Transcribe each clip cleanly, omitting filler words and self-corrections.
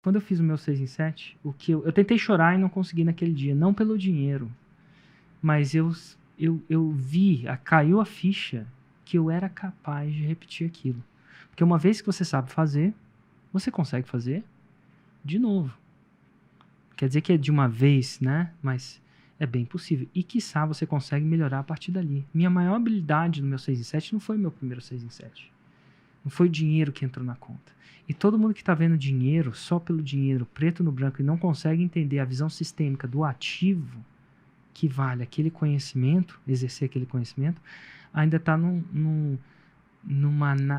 quando eu fiz o meu 6 em 7, eu tentei chorar e não consegui naquele dia. Não pelo dinheiro, mas eu vi, caiu a ficha que eu era capaz de repetir aquilo. Porque uma vez que você sabe fazer, você consegue fazer de novo. Quer dizer que é de uma vez, né? Mas é bem possível. E, quiçá, você consegue melhorar a partir dali. Minha maior habilidade no meu 6 em 7 não foi meu primeiro 6 em 7. Não foi o dinheiro que entrou na conta. E todo mundo que está vendo dinheiro, só pelo dinheiro, preto no branco, e não consegue entender a visão sistêmica do ativo que vale aquele conhecimento, exercer aquele conhecimento, ainda está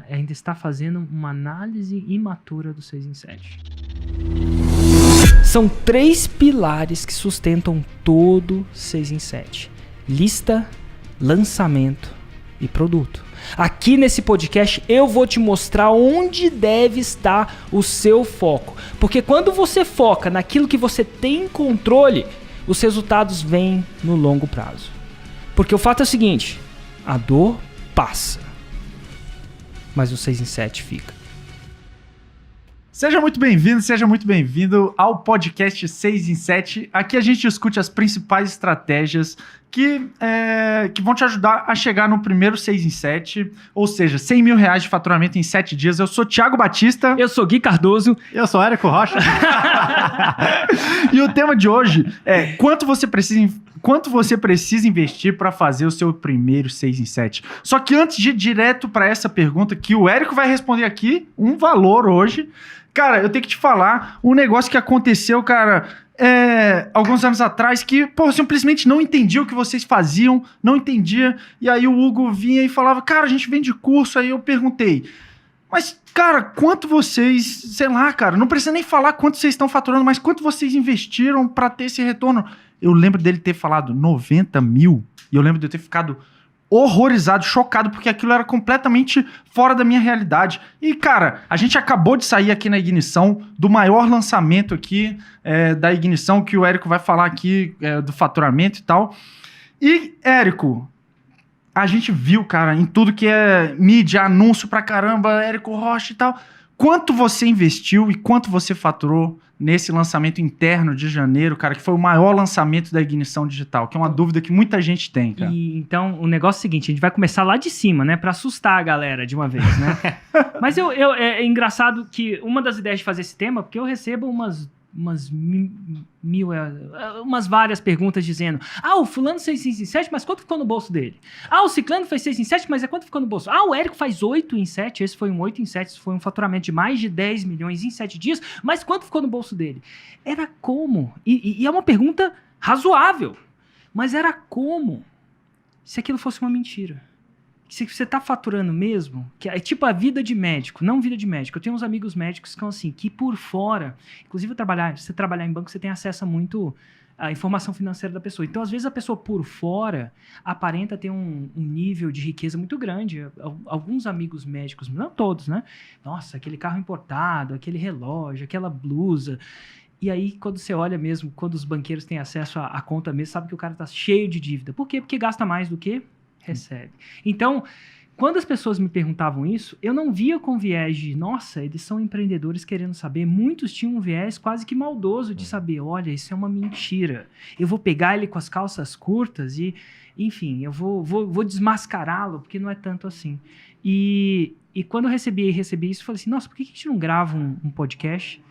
ainda está fazendo uma análise imatura do 6 em 7. São 3 pilares que sustentam todo 6 em 7. Lista, lançamento e produto. Aqui nesse podcast eu vou te mostrar onde deve estar o seu foco. Porque quando você foca naquilo que você tem controle, os resultados vêm no longo prazo. Porque o fato é o seguinte, a dor passa, mas o 6 em 7 fica. Seja muito bem-vindo ao podcast 6 em 7. Aqui a gente discute as principais estratégias que vão te ajudar a chegar no primeiro 6 em 7, ou seja, R$100 mil de faturamento em 7 dias. Eu sou Thiago Batista. Eu sou Gui Cardoso. Eu sou Érico Rocha. E o tema de hoje é quanto você precisa investir para fazer o seu primeiro 6 em 7. Só que antes de ir direto para essa pergunta, que o Érico vai responder aqui, um valor hoje. Cara, eu tenho que te falar um negócio que aconteceu, cara, alguns anos atrás, que, pô, simplesmente não entendia o que vocês faziam, não entendia, e aí o Hugo vinha e falava, cara, a gente vende curso, aí eu perguntei, mas, cara, quanto vocês, sei lá, cara, não precisa nem falar quanto vocês estão faturando, mas quanto vocês investiram para ter esse retorno? Eu lembro dele ter falado 90 mil, e eu lembro de eu ter ficado horrorizado, chocado, porque aquilo era completamente fora da minha realidade. E, cara, a gente acabou de sair aqui na Ignição, do maior lançamento aqui da Ignição, que o Érico vai falar aqui do faturamento e tal. E, Érico, a gente viu, cara, em tudo que é mídia, anúncio pra caramba, Érico Rocha e tal, quanto você investiu e quanto você faturou nesse lançamento interno de janeiro, cara, que foi o maior lançamento da Ignição Digital, que é uma dúvida que muita gente tem, cara. E, então, o negócio é o seguinte, a gente vai começar lá de cima, né, pra assustar a galera de uma vez, né? Mas é engraçado que uma das ideias de fazer esse tema, porque eu recebo umas várias perguntas dizendo, o fulano fez 6 em 7, mas quanto ficou no bolso dele? O ciclano fez 6 em 7, mas quanto ficou no bolso? O Érico faz 8 em 7, esse foi um 8 em 7, esse foi um faturamento de mais de 10 milhões em 7 dias, mas quanto ficou no bolso dele? Era como? E é uma pergunta razoável, mas era como se aquilo fosse uma mentira? Se você tá faturando mesmo, que é tipo a vida de médico, não vida de médico. Eu tenho uns amigos médicos que são assim, que por fora, inclusive você trabalhar em banco, você tem acesso a muito a informação financeira da pessoa. Então, às vezes, a pessoa por fora aparenta ter um nível de riqueza muito grande. Alguns amigos médicos, não todos, né? Nossa, aquele carro importado, aquele relógio, aquela blusa. E aí, quando você olha mesmo, quando os banqueiros têm acesso à conta mesmo, sabe que o cara tá cheio de dívida. Por quê? Porque gasta mais do que recebe. Então, quando as pessoas me perguntavam isso, eu não via com viés de, nossa, eles são empreendedores querendo saber. Muitos tinham um viés quase que maldoso de saber, olha, isso é uma mentira. Eu vou pegar ele com as calças curtas e, enfim, eu vou desmascará-lo, porque não é tanto assim. E quando eu recebi isso, eu falei assim, nossa, por que a gente não grava um podcast,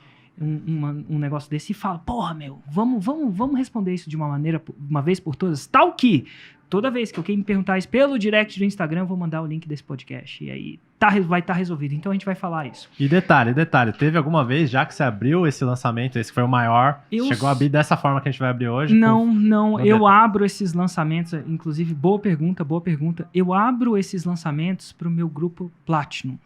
um negócio desse e fala, porra, meu, vamos responder isso de uma maneira, uma vez por todas, tal que toda vez que alguém me perguntar isso pelo direct do Instagram, eu vou mandar o link desse podcast. E aí vai estar resolvido. Então a gente vai falar isso. E detalhe, teve alguma vez, já que você abriu esse lançamento, esse que foi o maior, chegou a abrir dessa forma que a gente vai abrir hoje? Não. Eu abro esses lançamentos, inclusive, boa pergunta. Eu abro esses lançamentos para o meu grupo Platinum.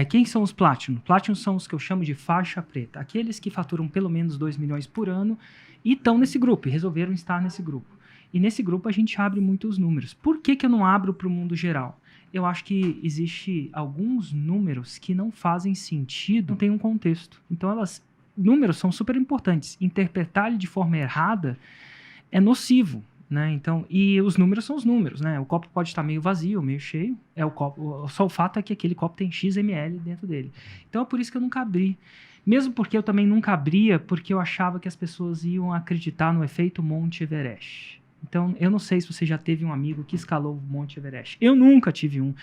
Quem são os Platinum? Platinum são os que eu chamo de faixa preta. Aqueles que faturam pelo menos 2 milhões por ano e estão nesse grupo, e resolveram estar nesse grupo. E nesse grupo a gente abre muitos números. Por que eu não abro para o mundo geral? Eu acho que existe alguns números que não fazem sentido, não tem um contexto. Então números são super importantes. Interpretar ele de forma errada é nocivo, né? Então, e os números são os números, né? O copo pode estar meio vazio, meio cheio. Só o fato é que aquele copo tem X ml dentro dele. Então é por isso que eu nunca abri. Mesmo porque eu também nunca abria, porque eu achava que as pessoas iam acreditar no efeito Monte Everest. Então, eu não sei se você já teve um amigo que escalou o Monte Everest. Eu nunca tive um.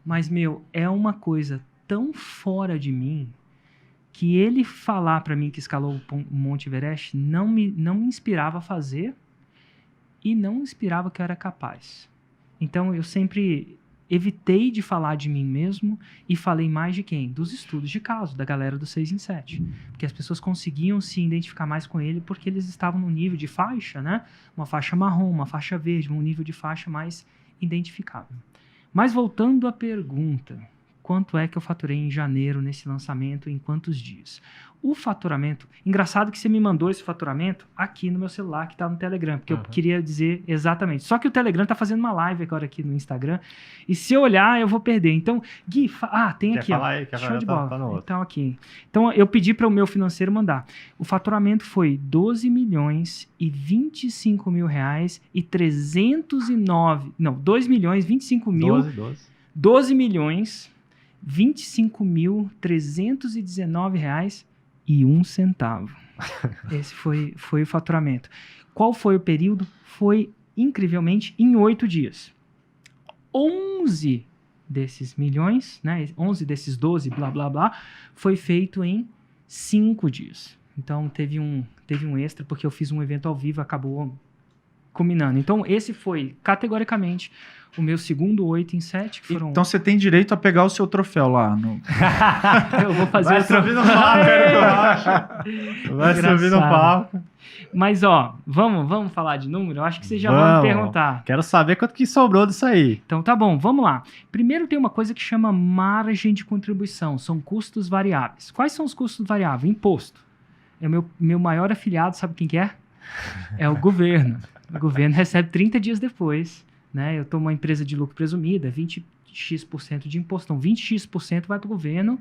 Mas, é uma coisa tão fora de mim que ele falar para mim que escalou o Monte Everest não me inspirava a fazer e não inspirava que eu era capaz. Então, eu sempre evitei de falar de mim mesmo e falei mais de quem? Dos estudos de caso, da galera do 6 em 7. Porque as pessoas conseguiam se identificar mais com ele porque eles estavam no nível de faixa, né? Uma faixa marrom, uma faixa verde, um nível de faixa mais identificável. Mas voltando à pergunta, quanto é que eu faturei em janeiro nesse lançamento, em quantos dias? O faturamento, engraçado que você me mandou esse faturamento aqui no meu celular, que está no Telegram, porque eu queria dizer exatamente. Só que o Telegram está fazendo uma live agora aqui no Instagram, e se eu olhar, eu vou perder. Então, Gui, tem quer aqui, falar aí, quer show falar, de bola. tá no outro. Então, aqui. Então, eu pedi para o meu financeiro mandar. O faturamento foi 12 milhões e 25 mil reais e 309... Não, 2 milhões, 25 mil... 12 milhões... R$ 25.319,01. Esse foi o faturamento. Qual foi o período? Foi, incrivelmente, em 8 dias. 11 desses milhões, né, 11 desses 12, blá, blá, blá, foi feito em 5 dias. Então, teve um extra, porque eu fiz um evento ao vivo, acabou combinando. Então, esse foi, categoricamente, o meu segundo 8 em 7, que foram... Então você tem direito a pegar o seu troféu lá. Eu vou fazer Vai subir no palco, Érico Rocha. Vai subir no palco. Mas, vamos falar de número? Eu acho que vocês já vão me perguntar. Quero saber quanto que sobrou disso aí. Então, tá bom, vamos lá. Primeiro tem uma coisa que chama margem de contribuição. São custos variáveis. Quais são os custos variáveis? Imposto. É o meu maior afiliado, sabe quem que é? É o governo. O governo recebe 30 dias depois. Né? Eu estou uma empresa de lucro presumida, 20x% de imposto. Então, 20x% vai para o governo,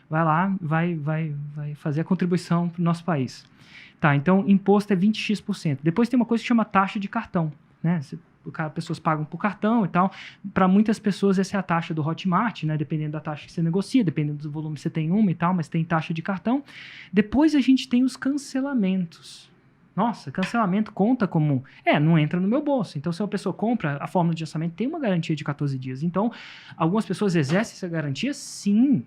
vai lá, vai fazer a contribuição para o nosso país. Tá, então, imposto é 20x%. Depois tem uma coisa que chama taxa de cartão. Né? Pessoas pagam por cartão e tal. Para muitas pessoas, essa é a taxa do Hotmart, né? Dependendo da taxa que você negocia, dependendo do volume que você tem uma e tal, mas tem taxa de cartão. Depois a gente tem os cancelamentos. Nossa, cancelamento conta como... não entra no meu bolso. Então, se uma pessoa compra, a fórmula de orçamento tem uma garantia de 14 dias. Então, algumas pessoas exercem essa garantia? Sim.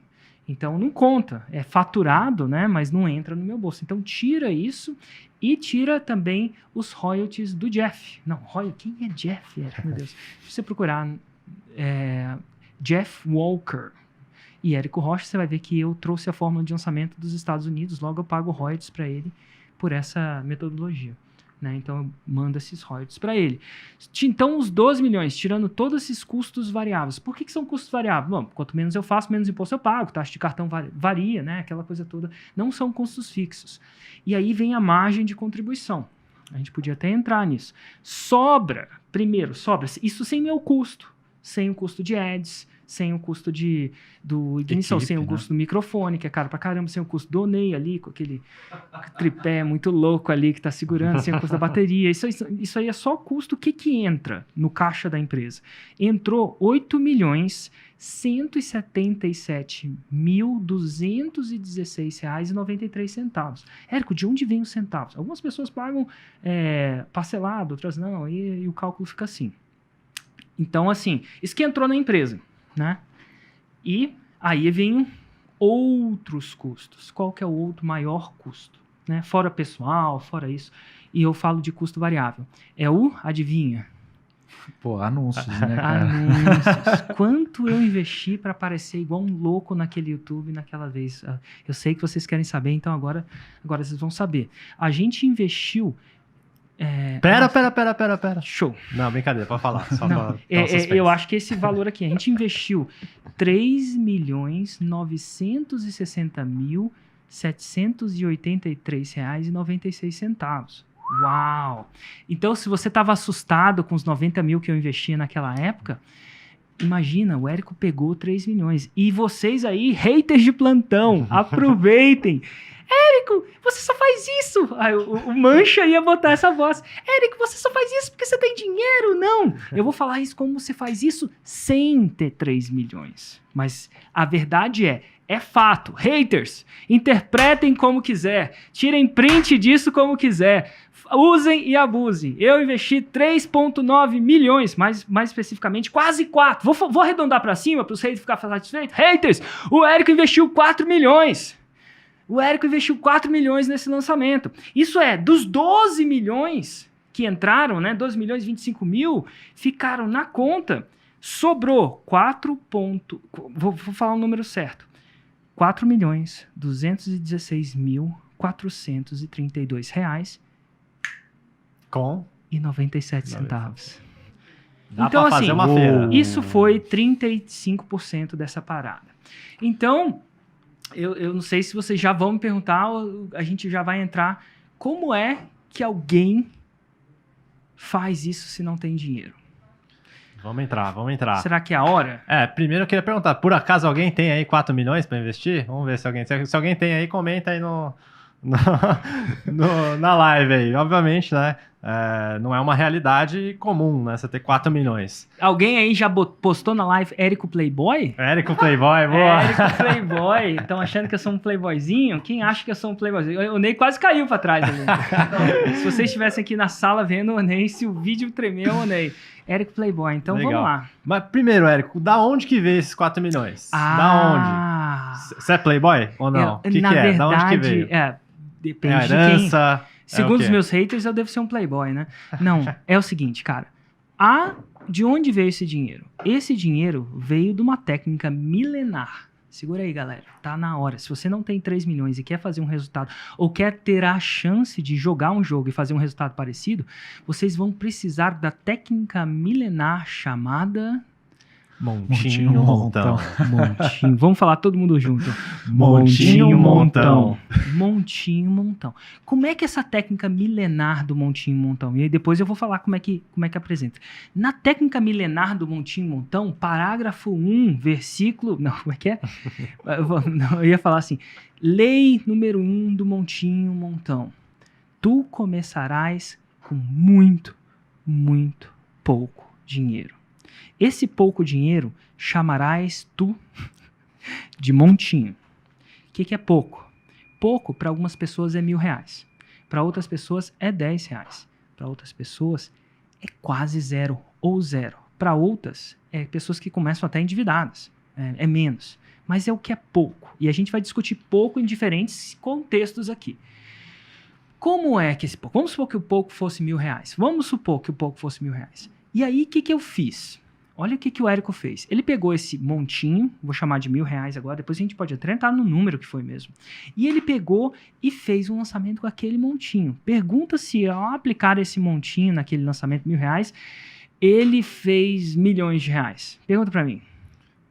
Então, não conta. É faturado, né? Mas não entra no meu bolso. Então, tira isso e tira também os royalties do Jeff. Não, quem é Jeff? Meu Deus. Se você procurar Jeff Walker e Érico Rocha, você vai ver que eu trouxe a fórmula de orçamento dos Estados Unidos. Logo, eu pago royalties para ele por essa metodologia, né? Então, eu mando esses royalties para ele. Então, os 12 milhões, tirando todos esses custos variáveis. Por que são custos variáveis? Bom, quanto menos eu faço, menos imposto eu pago, taxa de cartão varia, né? Aquela coisa toda. Não são custos fixos. E aí vem a margem de contribuição. A gente podia até entrar nisso. Sobra, isso sem meu custo, sem o custo de ads, sem o custo do ignição, sem o custo do microfone, que é caro pra caramba, sem o custo do Ney ali, com aquele tripé muito louco ali que tá segurando, sem o custo da bateria. Isso aí é só o custo que entra no caixa da empresa. Entrou R$ 8.177.216,93. Érico, de onde vem os centavos? Algumas pessoas pagam parcelado, outras não, e o cálculo fica assim. Então, assim, isso que entrou na empresa, né? E aí vem outros custos. Qual que é o outro maior custo? Né? Fora pessoal, fora isso. E eu falo de custo variável. É adivinha? Pô, anúncios, né, cara? Anúncios. Quanto eu investi para aparecer igual um louco naquele YouTube naquela vez? Eu sei que vocês querem saber, então agora vocês vão saber. A gente investiu... Pera. Show. Não, brincadeira, pode falar. Só eu acho que esse valor aqui, a gente investiu R$ 3.960.783,96. Uau! Então, se você estava assustado com os 90 mil que eu investia naquela época, imagina, o Érico pegou 3 milhões. E vocês aí, haters de plantão, aproveitem! Érico, você só faz isso. Aí, o Mancha ia botar essa voz. Érico, você só faz isso porque você tem dinheiro. Não, eu vou falar isso como você faz isso sem ter 3 milhões. Mas a verdade é, É fato. Haters, interpretem como quiser. Tirem print disso como quiser. Usem e abusem. Eu investi 3,9 milhões, mais especificamente, quase 4. Vou arredondar para cima para os haters ficarem satisfeitos. Haters, o Érico investiu 4 milhões. O Érico investiu 4 milhões nesse lançamento. Isso é, dos 12 milhões que entraram, né, 12 milhões e 25 mil, ficaram na conta. Sobrou 4 pontos... Vou falar o número certo. 4.216.432 reais Com? e 97 centavos. Dá Então, pra fazer assim, uma feira. isso foi 35% dessa parada. Então, eu não sei se vocês já vão me perguntar, ou a gente já vai entrar, como é que alguém faz isso se não tem dinheiro? Vamos entrar. Será que é a hora? Primeiro eu queria perguntar, por acaso alguém tem aí 4 milhões para investir? Vamos ver se alguém tem aí, comenta aí na live aí. Obviamente, né? Não é uma realidade comum, né? Você ter 4 milhões. Alguém aí já postou na live Érico Playboy? Érico Playboy, boa. Érico Playboy. Estão achando que eu sou um playboyzinho? Quem acha que eu sou um playboyzinho? O Ney quase caiu pra trás ali. Se vocês estivessem aqui na sala vendo o Ney, se o vídeo tremeu, o Ney. Érico Playboy. Então Legal. vamos lá. Mas primeiro, Érico, da onde que veio esses 4 milhões? Da onde? Você é Playboy ou não? O que na é? verdade, Da onde que veio? Depende de quem. Herança? Segundo os meus haters, eu devo ser um playboy, né? Não, é o seguinte, cara. De onde veio esse dinheiro? Esse dinheiro veio de uma técnica milenar. Segura aí, galera. Tá na hora. Se você não tem 3 milhões e quer fazer um resultado, ou quer ter a chance de jogar um jogo e fazer um resultado parecido, vocês vão precisar da técnica milenar chamada... Montinho, montão. Montinho. Vamos falar todo mundo junto. Montinho, montão. Montinho, montão. Como é que essa técnica milenar do montinho, montão? E aí depois eu vou falar como é que apresenta. Na técnica milenar do montinho, montão, parágrafo 1, versículo... Não, como é que é? Eu ia falar assim. Lei número 1 do montinho, montão. Tu começarás com muito, muito pouco dinheiro. Esse pouco dinheiro chamarás tu de montinho. O que é pouco? Pouco para algumas pessoas é R$1.000. Para outras pessoas é R$10. Para outras pessoas é quase zero ou zero. Para outras é pessoas que começam até endividadas. É menos. Mas é o que é pouco. E a gente vai discutir pouco em diferentes contextos aqui. Como é que esse pouco? Vamos supor que o pouco fosse R$1.000. Vamos supor que o pouco fosse R$1.000. E aí, o que eu fiz? Olha o que o Érico fez. Ele pegou esse montinho, vou chamar de R$1.000 agora, depois a gente pode até entrar no número que foi mesmo. E ele pegou e fez um lançamento com aquele montinho. Pergunta se ao aplicar esse montinho naquele lançamento R$1.000, ele fez milhões de reais. Pergunta pra mim.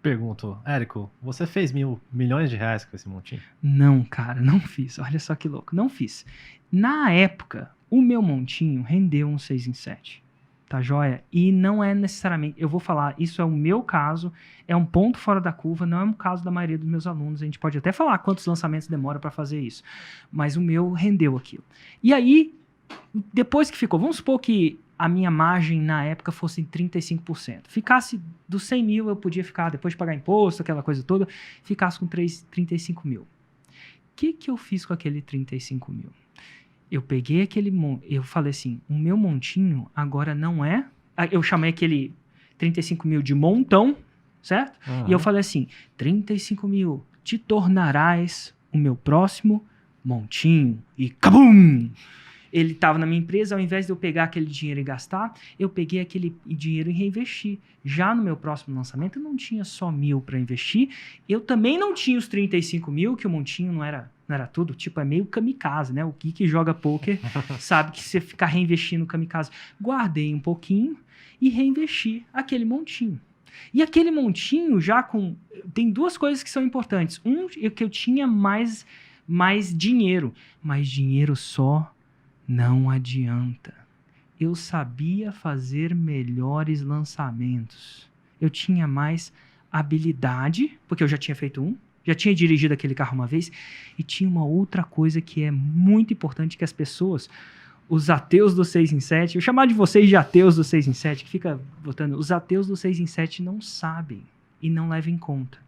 Pergunto, Érico, você fez milhões de reais com esse montinho? Não, cara, não fiz. Olha só que louco, não fiz. Na época, o meu montinho rendeu um 6 em 7. Tá joia? E não é necessariamente, eu vou falar, isso é o meu caso, é um ponto fora da curva, não é um caso da maioria dos meus alunos, a gente pode até falar quantos lançamentos demora para fazer isso, mas o meu rendeu aquilo. E aí, depois que ficou, vamos supor que a minha margem na época fosse 35%, ficasse dos 100 mil eu podia ficar, depois de pagar imposto, aquela coisa toda, ficasse com 35 mil. O que eu fiz com aquele 35 mil? Eu peguei eu falei assim, o meu montinho agora não é... Eu chamei aquele 35 mil de montão, certo? Uhum. E eu falei assim, 35 mil, te tornarás o meu próximo montinho. E cabum! Ele estava na minha empresa, ao invés de eu pegar aquele dinheiro e gastar, eu peguei aquele dinheiro e reinvesti. Já no meu próximo lançamento, eu não tinha só 1.000 para investir, eu também não tinha os 35 mil, que o montinho não era tudo, tipo, é meio kamikaze, né? O que joga poker sabe que você ficar reinvestindo kamikaze. Guardei um pouquinho e reinvesti aquele montinho. E aquele montinho já com... Tem duas coisas que são importantes. Que eu tinha mais dinheiro, mas dinheiro só não adianta. Eu sabia fazer melhores lançamentos. Eu tinha mais habilidade, porque eu já tinha feito já tinha dirigido aquele carro uma vez, e tinha uma outra coisa que é muito importante que as pessoas, os ateus do 6 em 7, eu chamar de vocês de ateus do 6 em 7, que fica votando, os ateus do 6 em 7 não sabem e não levam em conta.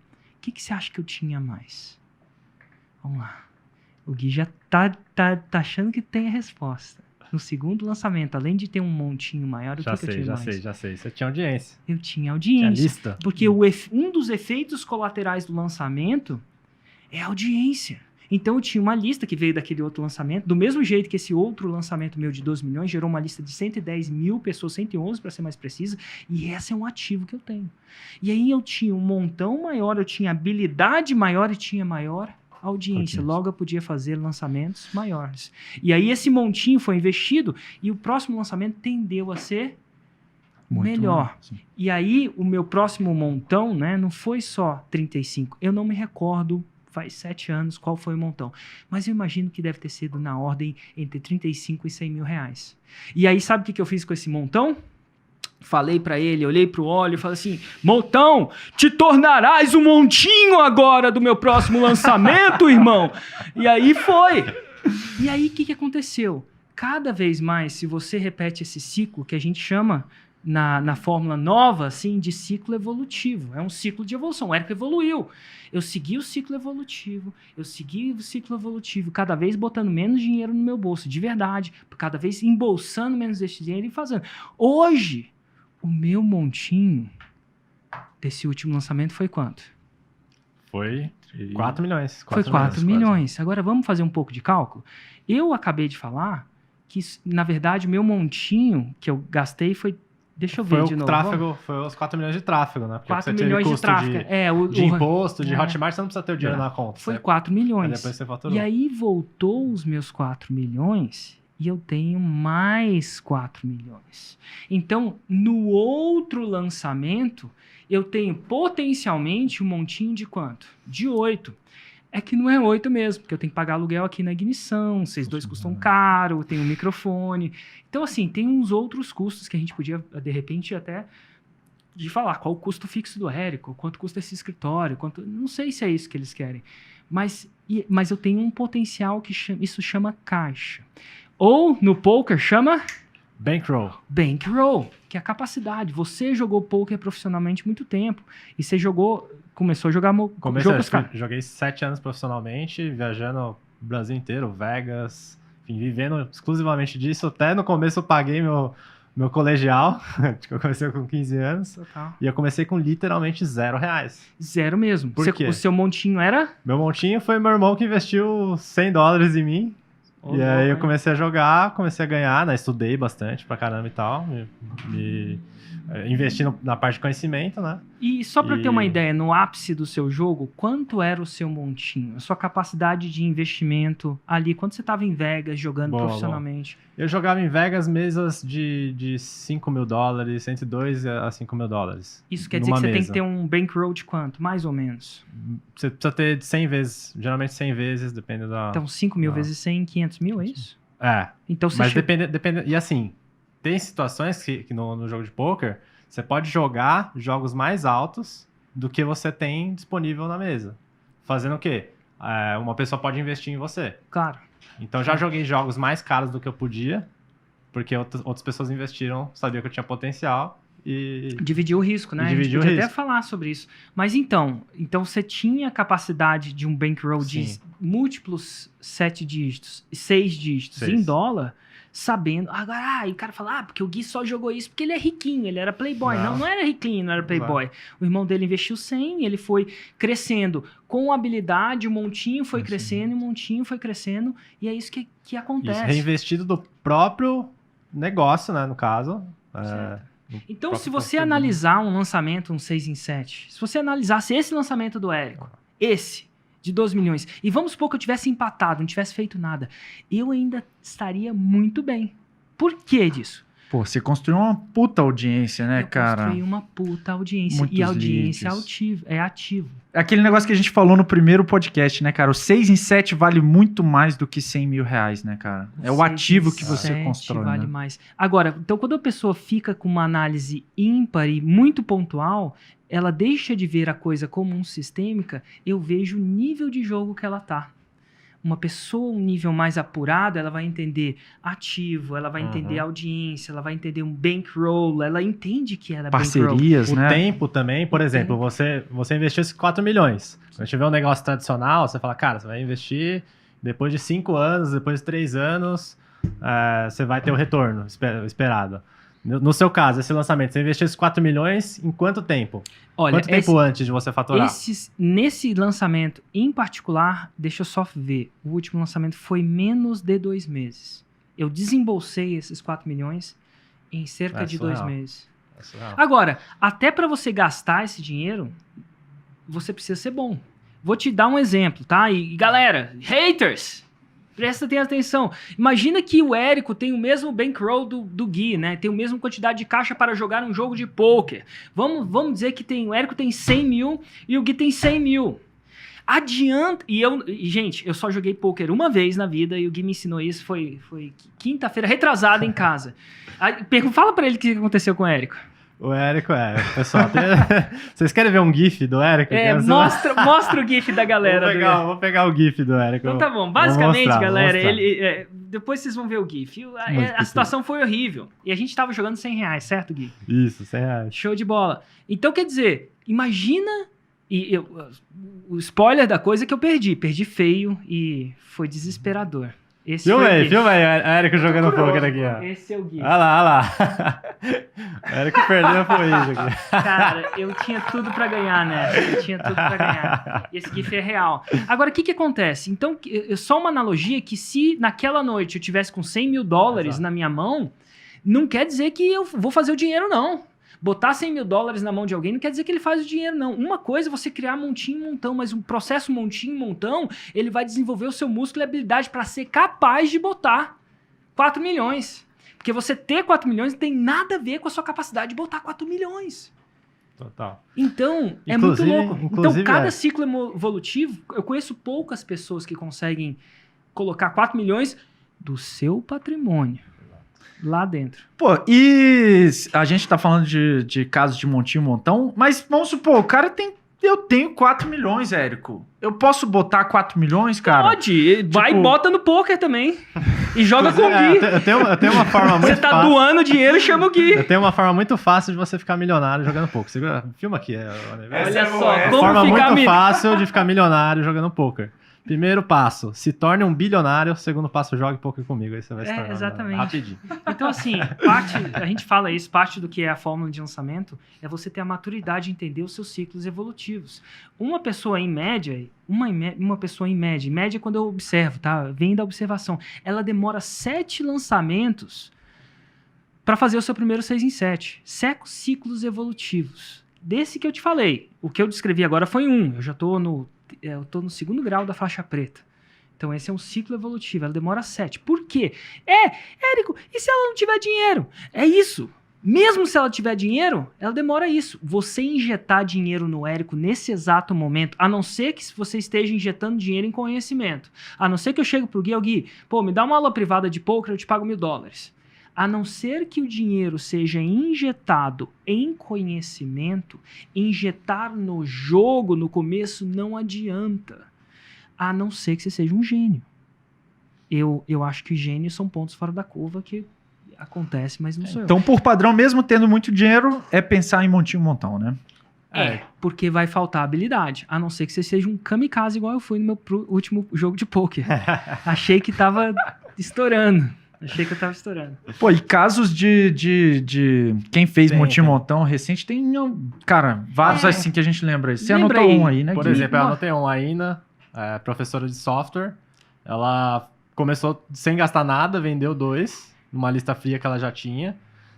que você acha que eu tinha mais? Vamos lá. O Gui já tá achando que tem a resposta. No segundo lançamento, além de ter um montinho maior, o que eu tinha mais? Já sei. Você tinha audiência. Eu tinha Tinha audiência. lista. Porque um dos efeitos colaterais do lançamento é a audiência. Então eu tinha uma lista que veio daquele outro lançamento, do mesmo jeito que esse outro lançamento meu de 12 milhões gerou uma lista de 110 mil pessoas, 111 para ser mais precisa, e esse é um ativo que eu tenho. E aí eu tinha um montão maior, eu tinha habilidade maior e tinha maior audiência. Logo eu podia fazer lançamentos maiores. E aí esse montinho foi investido e o próximo lançamento tendeu a ser Muito melhor. bom, sim. E aí o meu próximo montão, né, não foi só 35. Eu não me recordo, faz 7 anos, qual foi o montão. Mas eu imagino que deve ter sido na ordem entre 35 e 100 mil reais. E aí sabe o que eu fiz com esse montão? Falei pra ele, olhei pro óleo e falei assim, montão, te tornarás um montinho agora do meu próximo lançamento, irmão. E aí foi. E aí o que aconteceu? Cada vez mais, se você repete esse ciclo, que a gente chama na fórmula nova, assim, de ciclo evolutivo. É um ciclo de evolução. O Érico evoluiu. Eu segui o ciclo evolutivo, cada vez botando menos dinheiro no meu bolso, de verdade. Cada vez embolsando menos desse dinheiro e fazendo. Hoje, o meu montinho desse último lançamento foi quanto? Foi 4 milhões. Foi 4 milhões. Agora, vamos fazer um pouco de cálculo? Eu acabei de falar que, na verdade, o meu montinho que eu gastei foi... Deixa eu ver de novo. Tráfego, foi os 4 milhões de tráfego, né? Porque 4 você milhões teve de tráfego. de imposto, de Hotmart, você não precisa ter o dinheiro na conta. Foi 4 milhões. Aí depois você faturou. E aí voltou os meus 4 milhões e eu tenho mais 4 milhões. Então, no outro lançamento, eu tenho potencialmente um montinho de quanto? De 8. É que não é 8 mesmo, porque eu tenho que pagar aluguel aqui na ignição, vocês dois custam caro, tem um microfone. Então, assim, tem uns outros custos que a gente podia, de repente, até de falar qual o custo fixo do Érico, quanto custa esse escritório, não sei se é isso que eles querem. Mas eu tenho um potencial que isso chama caixa. Ou, no poker, chama... Bankroll, que é a capacidade. Você jogou poker profissionalmente muito tempo. E você começou a jogar Joguei 7 anos profissionalmente, viajando o Brasil inteiro, Vegas, enfim, vivendo exclusivamente disso. Até no começo eu paguei meu colegial, que eu comecei com 15 anos. Total. E eu comecei com literalmente R$0. Zero mesmo. Por quê? O seu montinho era? Meu montinho foi meu irmão que investiu $100 em mim. E aí eu comecei a jogar, comecei a ganhar, né? Estudei bastante pra caramba e tal. Investi na parte de conhecimento, né? E só pra ter uma ideia, no ápice do seu jogo, quanto era o seu montinho? A sua capacidade de investimento ali, quando você tava em Vegas jogando profissionalmente? Eu jogava em Vegas mesas de $5 mil, $102 a $5 mil. Isso quer dizer que você tem que ter um bankroll de quanto? Mais ou menos? Você precisa ter de 100 vezes, geralmente 100 vezes, depende da... Então 5 mil vezes 100, 500 mil, é isso? É, então, você mas depende... E assim, tem situações que no jogo de poker, você pode jogar jogos mais altos do que você tem disponível na mesa. Fazendo o quê? Uma pessoa pode investir em você. Claro. Então já joguei jogos mais caros do que eu podia, porque outras pessoas investiram, sabiam que eu tinha potencial e... Dividiu o risco, né? A gente podia até falar sobre isso. Mas então você tinha capacidade de um bankroll de múltiplos 7 dígitos, 6 dígitos em dólar, sabendo... Agora, e o cara fala, porque o Gui só jogou isso porque ele é riquinho, ele era playboy. Não era riquinho, não era playboy. Não. O irmão dele investiu 100, ele foi crescendo com habilidade, o montinho foi crescendo, e o montinho foi crescendo, e é isso que acontece. Isso, reinvestido do próprio negócio, né, no caso. Então, se você analisar um lançamento, um 6 em 7, se você analisasse esse lançamento do Érico, de 12 milhões, e vamos supor que eu tivesse empatado, não tivesse feito nada, eu ainda estaria muito bem. Por que disso? Pô, você construiu uma puta audiência, né, cara? Eu construí uma puta audiência. Muitos e a audiência leads. é ativo. É aquele negócio que a gente falou no primeiro podcast, né, cara? O 6 em 7 vale muito mais do que $100 mil, né, cara? É o ativo que você constrói, vale né? mais. Agora, então quando a pessoa fica com uma análise ímpar e muito pontual, ela deixa de ver a coisa como um sistêmica, eu vejo o nível de jogo que ela tá. Uma pessoa um nível mais apurado, ela vai entender ativo, ela vai entender audiência, ela vai entender um bankroll, ela entende que era bankroll. Parcerias, O né? tempo também, por exemplo, você investiu esses 4 milhões. Quando tiver um negócio tradicional, você fala, cara, você vai investir depois de 5 anos, depois de 3 anos, você vai ter o retorno esperado. No seu caso, esse lançamento, você investiu esses 4 milhões em quanto tempo? Olha, Quanto tempo antes de você faturar? Nesse lançamento em particular, deixa eu só ver, o último lançamento foi menos de 2 meses. Eu desembolsei esses 4 milhões em cerca de 2 meses. Agora, até para você gastar esse dinheiro, você precisa ser bom. Vou te dar um exemplo, tá? E galera, haters, presta atenção. Imagina que o Érico tem o mesmo bankroll do Gui, né? Tem a mesma quantidade de caixa para jogar um jogo de pôquer. Vamos dizer que o Érico tem 100 mil e o Gui tem 100 mil. Adianta... Gente, eu só joguei pôquer uma vez na vida e o Gui me ensinou isso. Foi quinta-feira, retrasada em casa. Fala pra ele o que aconteceu com o Érico. O Érico, pessoal, vocês querem ver um GIF do Érico? Mostra o GIF da galera. Vou pegar o GIF do Érico. Então tá bom, basicamente, galera, depois vocês vão ver o GIF. A situação foi horrível. E a gente tava jogando R$100, certo, Gui? Isso, R$100. Show de bola. Então, quer dizer, imagina... o spoiler da coisa é que eu perdi. Perdi feio e foi desesperador. Filma aí, o Érico jogando poker aqui, ó. Esse é o GIF. Olha lá. O Érico perdeu foi isso aqui. Cara, eu tinha tudo pra ganhar, né? Esse GIF é real. Agora, o que acontece? Então, só uma analogia que se naquela noite eu tivesse com $100 mil na minha mão, não quer dizer que eu vou fazer o dinheiro, não. Botar $100 mil na mão de alguém não quer dizer que ele faz o dinheiro, não. Uma coisa é você criar montinho e montão, mas um processo montinho e montão, ele vai desenvolver o seu músculo e habilidade para ser capaz de botar 4 milhões. Porque você ter 4 milhões não tem nada a ver com a sua capacidade de botar 4 milhões. Total. Então, é muito louco. Então, cada ciclo evolutivo, eu conheço poucas pessoas que conseguem colocar 4 milhões do seu patrimônio lá dentro. Pô, e a gente tá falando de casos de montinho e montão, mas vamos supor, o cara eu tenho 4 milhões, Érico. Eu posso botar 4 milhões, cara? Pode. Vai e bota no poker também. E joga com o Gui. Eu tenho uma forma muito Você tá doando dinheiro e chama o Gui. Eu tenho uma forma muito fácil de você ficar milionário jogando poker. Segura, filma aqui. Olha só, como forma muito fácil de ficar milionário jogando poker. Primeiro passo, se torne um bilionário. Segundo passo, jogue poker comigo. Aí você vai se tornar exatamente. Rapidinho. Então, assim, a gente fala isso, parte do que é a fórmula de lançamento é você ter a maturidade de entender os seus ciclos evolutivos. Uma pessoa em média, uma pessoa em média quando eu observo, tá? Vem da observação, ela demora 7 lançamentos para fazer o seu primeiro 6 em 7. 7 ciclos evolutivos. Desse que eu te falei, o que eu descrevi agora foi eu já tô no 2º grau da faixa preta. Então esse é um ciclo evolutivo, ela demora 7. Por quê? Érico, e se ela não tiver dinheiro? É isso. Mesmo se ela tiver dinheiro, ela demora isso. Você injetar dinheiro no Érico nesse exato momento, a não ser que você esteja injetando dinheiro em conhecimento. A não ser que eu chegue pro Gui, pô, me dá uma aula privada de poker, eu te pago $1.000. A não ser que o dinheiro seja injetado em conhecimento, injetar no jogo no começo não adianta. A não ser que você seja um gênio. Eu acho que gênios são pontos fora da curva que acontece, mas não sou eu. Então, por padrão, mesmo tendo muito dinheiro, é pensar em montinho e montão, né? Porque vai faltar habilidade. A não ser que você seja um kamikaze igual eu fui no meu último jogo de pôquer. Achei que tava estourando. Pô, e casos de quem fez montinho e montão recente, tem, cara, vários assim que a gente lembra. Você anotou um aí, né? Por exemplo, eu anotei um ainda, professora de software. Ela começou sem gastar nada, vendeu 2, numa lista fria que ela já tinha.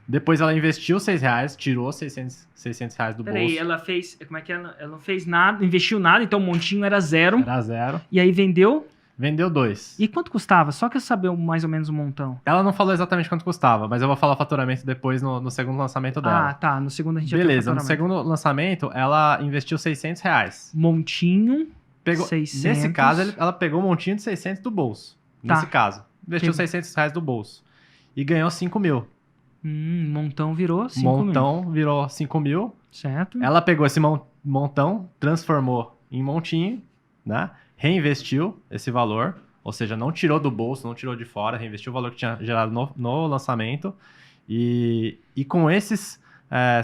Depois ela investiu R$6, tirou R$600 do bolso. Peraí, ela fez, como é que ela não fez nada, investiu nada, então o montinho era 0. Era 0. E aí vendeu? Vendeu 2. E quanto custava? Só quer saber mais ou menos o montão. Ela não falou exatamente quanto custava, mas eu vou falar o faturamento depois no segundo lançamento dela. Ah, tá. No segundo a gente já tem o Beleza, no faturamento. segundo lançamento, ela investiu R$600. Montinho, Pegou, 600. Nesse caso, ela pegou um montinho de 600 do bolso. Tá. Nesse caso. Investiu R$600 do bolso. E ganhou 5 mil. Montão virou 5 mil. Montão virou 5 mil. Certo. Ela pegou esse montão, transformou em montinho, né? Reinvestiu esse valor. Ou seja, não tirou do bolso, não tirou de fora, reinvestiu o valor que tinha gerado no lançamento. E com esses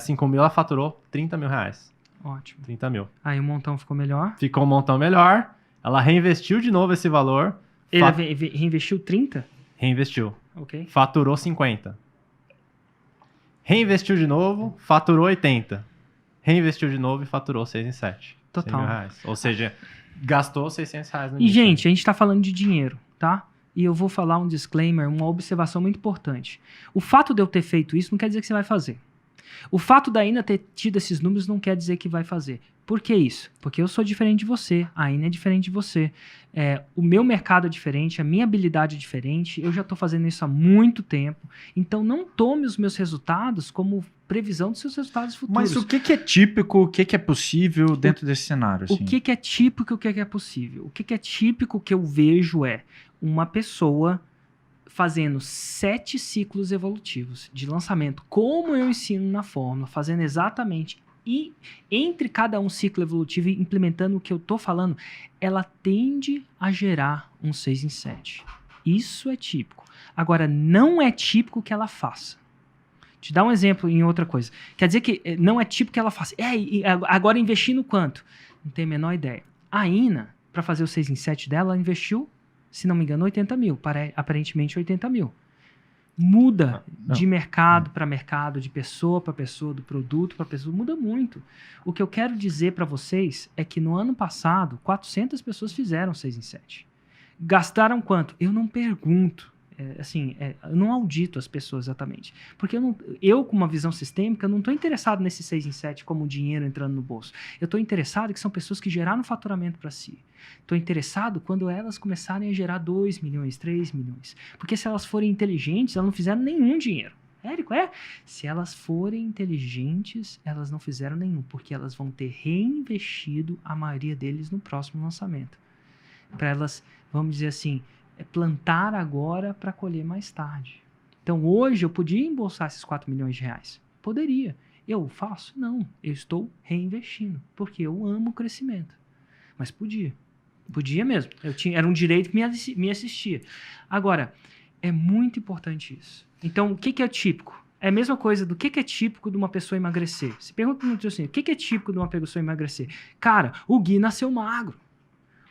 5 mil, ela faturou 30 mil reais. Ótimo. 30 mil. Aí o montão ficou melhor. Ficou um montão melhor. Ela reinvestiu de novo esse valor. Ele reinvestiu 30? Reinvestiu. Ok. Faturou 50. Reinvestiu de novo, faturou 80. Reinvestiu de novo e faturou 6 em 7. Total. 100 mil reais. Ou seja, gastou 600 reais no E, início. gente, a gente tá falando de dinheiro, tá? E eu vou falar um disclaimer, uma observação muito importante. O fato de eu ter feito isso não quer dizer que você vai fazer. O fato da Ina ter tido esses números não quer dizer que vai fazer. Por que isso? Porque eu sou diferente de você, a Ina é diferente de você. O meu mercado é diferente, a minha habilidade é diferente, eu já estou fazendo isso há muito tempo. Então não tome os meus resultados como previsão dos seus resultados futuros. Mas o que é típico, o que é possível dentro desse cenário? Assim? O que é típico e o que é possível? O que é típico que eu vejo é uma pessoa fazendo 7 ciclos evolutivos de lançamento, como eu ensino na fórmula, fazendo exatamente, e entre cada um ciclo evolutivo e implementando o que eu estou falando, ela tende a gerar um 6 em 7. Isso é típico. Agora, não é típico que ela faça. Te dar um exemplo em outra coisa. Quer dizer que não é típico que ela faça. Agora investindo quanto? Não tenho a menor ideia. A Ina, para fazer o 6 em 7 dela, ela investiu, se não me engano, 80 mil. Aparentemente 80 mil. Muda de mercado para mercado, de pessoa para pessoa, do produto para pessoa, muda muito. O que eu quero dizer para vocês é que no ano passado, 400 pessoas fizeram 6 em 7. Gastaram quanto? Eu não pergunto. Eu não audito as pessoas exatamente. Porque eu com uma visão sistêmica, eu não estou interessado nesse 6 em 7 como dinheiro entrando no bolso. Eu estou interessado que são pessoas que geraram faturamento para si. Estou interessado quando elas começarem a gerar 2 milhões, 3 milhões. Porque se elas forem inteligentes, elas não fizeram nenhum dinheiro. Érico, se elas forem inteligentes, elas não fizeram nenhum. Porque elas vão ter reinvestido a maioria deles no próximo lançamento. Para elas, vamos dizer assim, plantar agora para colher mais tarde. Então hoje eu podia embolsar esses 4 milhões de reais. Poderia. Eu faço? Não. Eu estou reinvestindo. Porque eu amo o crescimento. Mas podia. Podia mesmo. Era um direito que me assistia. Agora, é muito importante isso. Então, o que é típico? É a mesma coisa do que é típico de uma pessoa emagrecer. Se pergunta muito assim, o que é típico de uma pessoa emagrecer? Cara, o Gui nasceu magro.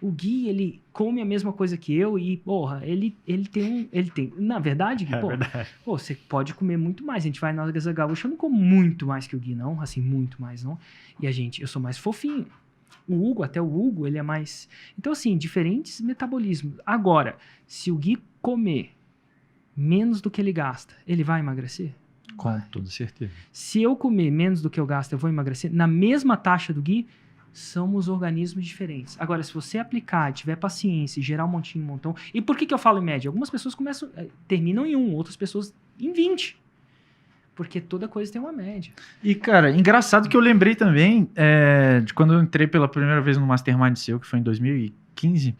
O Gui, ele come a mesma coisa que eu e, porra, ele tem... Na verdade, Gui, verdade. Você pode comer muito mais. A gente vai na Gazeta Gaúcha, eu não como muito mais que o Gui, não. Assim, muito mais, não. E eu sou mais fofinho. Até o Hugo, ele é mais... Então, assim, diferentes metabolismos. Agora, se o Gui comer menos do que ele gasta, ele vai emagrecer? Com toda certeza. Se eu comer menos do que eu gasto, eu vou emagrecer? Na mesma taxa do Gui, somos organismos diferentes. Agora, se você aplicar, tiver paciência, gerar um montinho, um montão... E por que eu falo em média? Algumas pessoas terminam em 1, outras pessoas em 20. Porque toda coisa tem uma média. E, cara, engraçado que eu lembrei também de quando eu entrei pela primeira vez no Mastermind seu, que foi em 2015,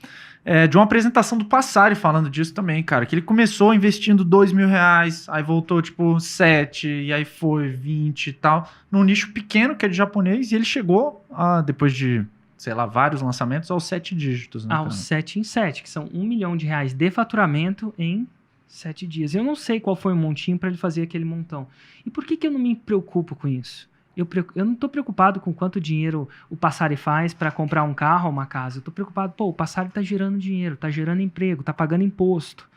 de uma apresentação do Passari falando disso também, cara. Que ele começou investindo 2 mil reais, aí voltou, 7, e aí foi 20 e tal, num nicho pequeno, que é de japonês, e ele chegou, depois de, sei lá, vários lançamentos, aos 7 dígitos. Né, aos 7 em 7, que são 1 milhão de reais de faturamento em 7 dias. Eu não sei qual foi o montinho para ele fazer aquele montão. E por que eu não me preocupo com isso? Eu não estou preocupado com quanto dinheiro o Passari faz para comprar um carro ou uma casa. Eu estou preocupado, o Passari está gerando dinheiro, está gerando emprego, está pagando imposto,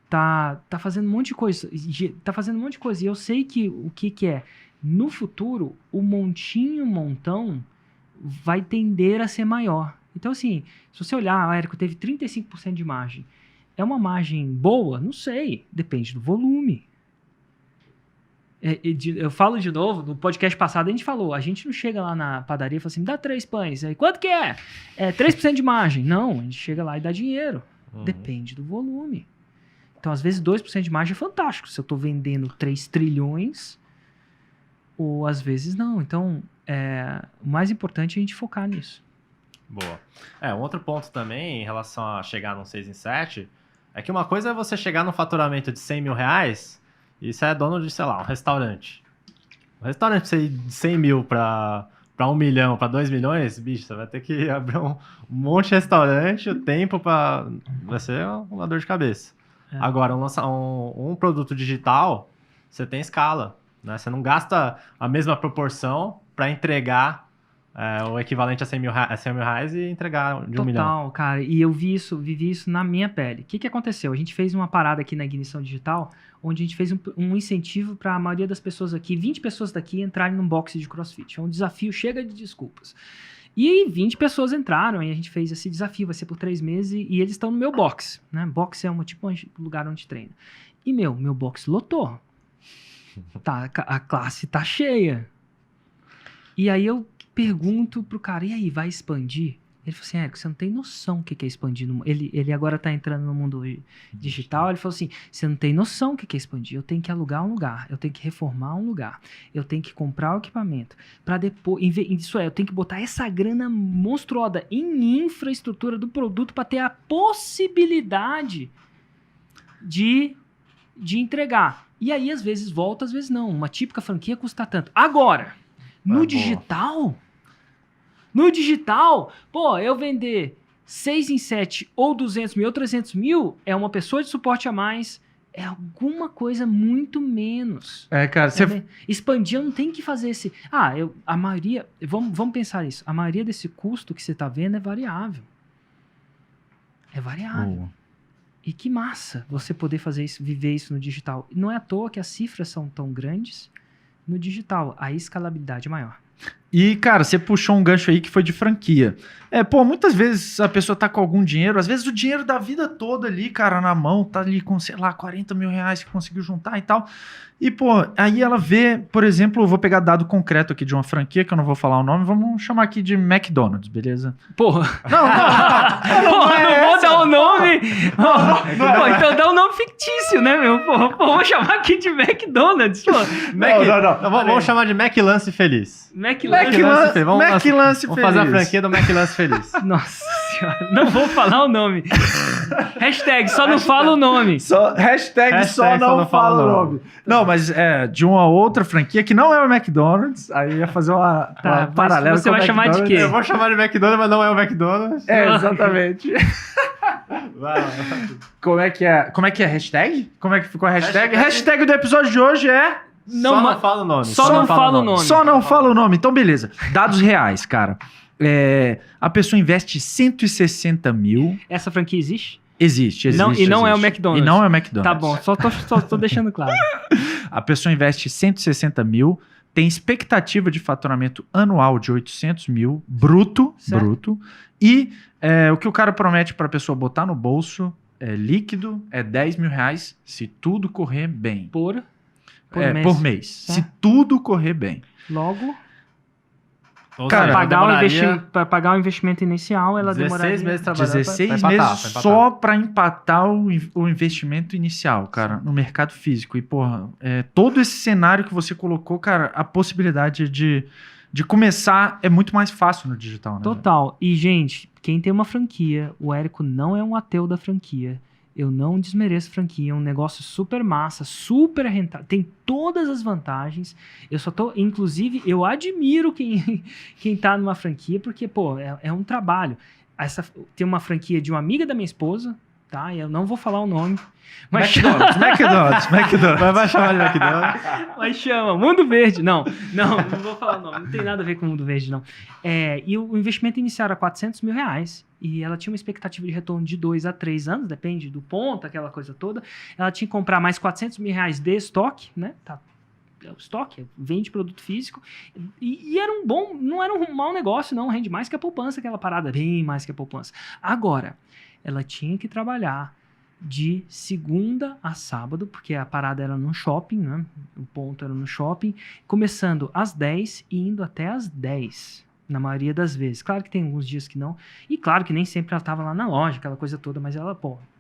tá fazendo um monte de coisa. E eu sei que o que é. No futuro, o montão vai tender a ser maior. Então, assim, se você olhar, Érico teve 35% de margem. É uma margem boa? Não sei. Depende do volume. Eu falo de novo, no podcast passado a gente não chega lá na padaria e fala assim, me dá 3 pães. Aí, quanto que é? 3% de margem. Não, a gente chega lá e dá dinheiro. Depende do volume. Então, às vezes, 2% de margem é fantástico. Se eu estou vendendo 3 trilhões, ou às vezes não. Então, o mais importante é a gente focar nisso. Boa. Um outro ponto também, em relação a chegar num 6 em 7, é que uma coisa é você chegar num faturamento de 100 mil reais e você é dono de, sei lá, um restaurante. Um restaurante pra você ir de 100 mil para para 1 milhão, para 2 milhões, bicho, você vai ter que abrir um monte de restaurante, o tempo vai ser uma dor de cabeça. É. Agora, um produto digital, você tem escala, né? Você não gasta a mesma proporção para entregar o equivalente a 100 mil reais e entregar de 1 milhão. Total, cara. E eu vivi isso na minha pele. O que aconteceu? A gente fez uma parada aqui na Ignição Digital, onde a gente fez um incentivo para a maioria das pessoas aqui, 20 pessoas daqui, entrarem num boxe de CrossFit. É um desafio, chega de desculpas. E aí 20 pessoas entraram e a gente fez esse desafio, vai ser por 3 meses, e eles estão no meu box, né? Box é um lugar onde treina. E meu box lotou. A classe tá cheia. E aí eu pergunto pro cara, e aí, vai expandir? Ele falou assim, Érico, você não tem noção o que é expandir. Ele agora tá entrando no mundo digital, ele falou assim, você não tem noção o que é expandir. Eu tenho que alugar um lugar, eu tenho que reformar um lugar, eu tenho que comprar o equipamento, para depois, eu tenho que botar essa grana monstruosa em infraestrutura do produto para ter a possibilidade de entregar. E aí, às vezes volta, às vezes não. Uma típica franquia custa tanto. Agora, no digital, pô, eu vender 6 em 7 ou 200 mil ou 300 mil é uma pessoa de suporte a mais, é alguma coisa muito menos. Cara, você... Expandir, eu não tenho que fazer esse... a maioria... Vamos pensar isso. A maioria desse custo que você tá vendo é variável. É variável. E que massa você poder fazer isso, viver isso no digital. Não é à toa que as cifras são tão grandes no digital. A escalabilidade é maior. E, cara, você puxou um gancho aí que foi de franquia. Muitas vezes a pessoa tá com algum dinheiro, às vezes o dinheiro da vida toda ali, cara, na mão, tá ali com, sei lá, 40 mil reais que conseguiu juntar e tal. E, aí ela vê, por exemplo, eu vou pegar dado concreto aqui de uma franquia, que eu não vou falar o nome, vamos chamar aqui de McDonald's, beleza? Porra. Não vou dar o nome. Então dá um nome fictício, né, meu? Vou chamar aqui de McDonald's. Não. Vamos chamar de McLance Feliz. McLance Feliz. Vamos fazer a franquia do McLance Feliz. Nossa senhora, não vou falar o nome. Hashtag, só não fala o nome. Hashtag só não fala o nome. Não, mas de uma outra franquia que não é o McDonald's, aí ia fazer uma paralela você com vai o chamar de quê? Eu vou chamar de McDonald's, mas não é o McDonald's. Exatamente. Como é que é a hashtag? Como é que ficou a hashtag? Hashtag do episódio de hoje é... Só não fala o nome. Só não fala o nome. Só não fala o nome. Então, beleza. Dados reais, cara. A pessoa investe 160 mil. Essa franquia existe? Existe. E não é o McDonald's. E não é o McDonald's. Tá bom, só tô deixando claro. A pessoa investe 160 mil, tem expectativa de faturamento anual de 800 mil, bruto. E o que o cara promete para a pessoa botar no bolso líquido é 10 mil reais, se tudo correr bem. Por mês. Se tudo correr bem. Logo... Cara, para pagar o investimento inicial, ela 16 demoraria... meses trabalhando 16 meses só para empatar o investimento inicial, cara, no mercado físico. E, todo esse cenário que você colocou, cara, a possibilidade de começar é muito mais fácil no digital, né? Total. E, gente, quem tem uma franquia, o Érico não é um ateu da franquia. Eu não desmereço franquia, é um negócio super massa, super rentável, tem todas as vantagens. Inclusive, eu admiro quem tá numa franquia, porque, é um trabalho. Tem uma franquia de uma amiga da minha esposa, tá? Eu não vou falar o nome. Mas McDonald's. Vai chamar de McDonald's. Mas chama, Mundo Verde. Não vou falar o nome, não tem nada a ver com o Mundo Verde, não. E o investimento inicial era 400 mil reais, e ela tinha uma expectativa de retorno de 2 a 3 anos, depende do ponto, aquela coisa toda. Ela tinha que comprar mais 400 mil reais de estoque, né? O estoque, vende produto físico, e era não era um mau negócio, não, rende mais que a poupança, aquela parada, bem mais que a poupança. Agora, ela tinha que trabalhar de segunda a sábado, porque a parada era no shopping, né? O ponto era no shopping, começando às 10 e indo até às 10, na maioria das vezes. Claro que tem alguns dias que não, e claro que nem sempre ela estava lá na loja, aquela coisa toda, mas ela,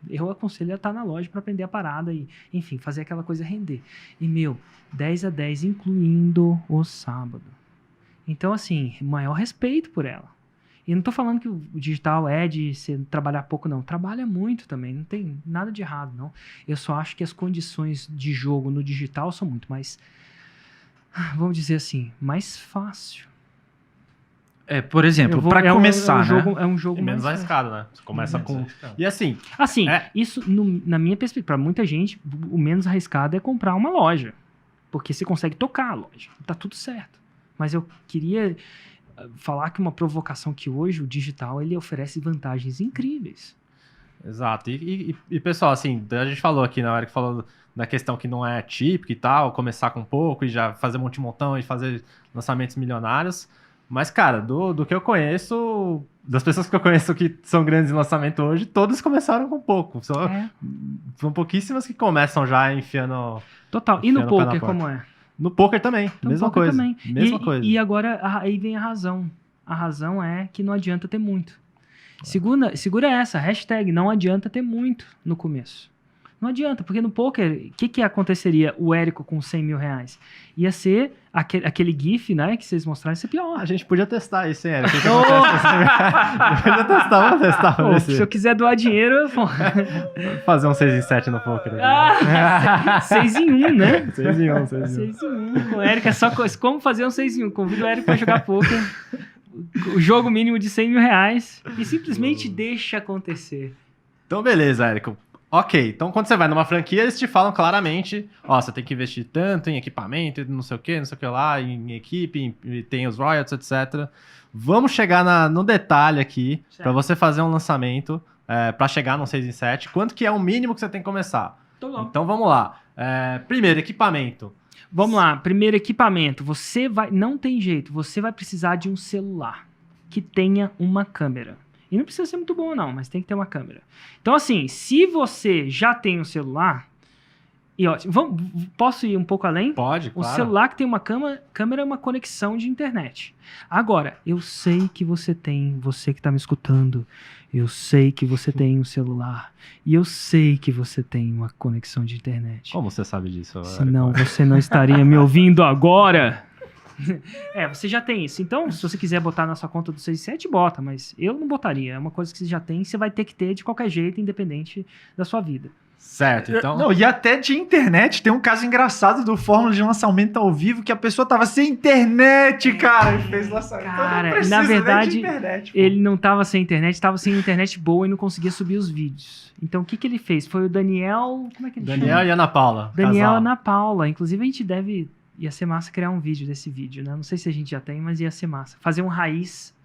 eu aconselho ela estar na loja para aprender a parada e, enfim, fazer aquela coisa render. E, 10 a 10, incluindo o sábado. Então, assim, maior respeito por ela. E não tô falando que o digital é de você trabalhar pouco, não. Trabalha muito também, não tem nada de errado, não. Eu só acho que as condições de jogo no digital são muito mais, vamos dizer assim, mais fácil. Por exemplo, para começar, É um jogo E menos mais arriscado, né? Você começa com... E assim, Assim, É. isso, na minha perspectiva, pra muita gente, o menos arriscado é comprar uma loja. Porque você consegue tocar a loja. Tá tudo certo. Mas eu queria falar que uma provocação que hoje o digital ele oferece vantagens incríveis. exato. E, pessoal, assim, a gente falou aqui na hora que falou da questão que não é típico e tal, começar com pouco e já fazer monte-montão e fazer lançamentos milionários. Mas, cara, do que eu conheço, das pessoas que eu conheço que são grandes em lançamento hoje, todos começaram com pouco. São pouquíssimas que começam já enfiando... Total. E no Enfiando o pé na poker, porta. como é? No poker também, No mesma poker coisa. também. Mesma coisa. E agora, aí vem a razão. A razão é que não adianta ter muito. Segura essa, hashtag, não adianta ter muito no começo. Não adianta, porque no poker, o que aconteceria o Érico com 100 mil reais? Ia ser aquele GIF, né, que vocês mostraram, ia ser pior. A gente podia testar isso, hein, Eric? O que acontece? Podia testar, vamos testar. Pô, Vamos se eu quiser doar dinheiro, pô. fazer um 6 em 7 no poker. Ah, 6 em 1, né? 6 em 1, 6 em 1. 6 em 1. O Érico é só como fazer um 6 em 1. Convido o Érico pra jogar poker. O jogo mínimo de 100 mil reais. E simplesmente deixa acontecer. Então, beleza, Érico. Ok, então quando você vai numa franquia, eles te falam claramente, ó, você tem que investir tanto em equipamento, não sei o que lá, em equipe, tem os royalties, etc. Vamos chegar no detalhe aqui, para você fazer um lançamento, para chegar no 6 em 7. Quanto que é o mínimo que você tem que começar? Tô bom. Então vamos lá. Primeiro, equipamento. Vamos lá, primeiro equipamento. Não tem jeito, você vai precisar de um celular que tenha uma câmera. E não precisa ser muito bom, não, mas tem que ter uma câmera. Então, assim, se você já tem um celular... E ótimo, posso ir um pouco além? Pode, O claro. celular que tem uma câmera é uma conexão de internet. Agora, eu sei que você que está me escutando, eu sei que você tem um celular. E eu sei que você tem uma conexão de internet. Como você sabe disso? Senão você não estaria me ouvindo agora. Você já tem isso. Então, se você quiser botar na sua conta do 6.7, bota, mas eu não botaria. É uma coisa que você já tem e você vai ter que ter de qualquer jeito, independente da sua vida. Certo, então... Não, e até de internet, tem um caso engraçado do Fórmula de lançamento ao vivo, que a pessoa tava sem internet, cara, e fez lançamento. Cara, Então não precisa na nem verdade, de internet, pô. ele não tava sem internet, tava sem internet boa e não conseguia subir os vídeos. Então, o que ele fez? Foi o Daniel... Como é que ele chama? Daniel e Ana Paula. Daniel e casal. Ana Paula. Inclusive, a gente ia ser massa criar um vídeo desse vídeo, né? Não sei se a gente já tem, mas ia ser massa. Fazer um raiz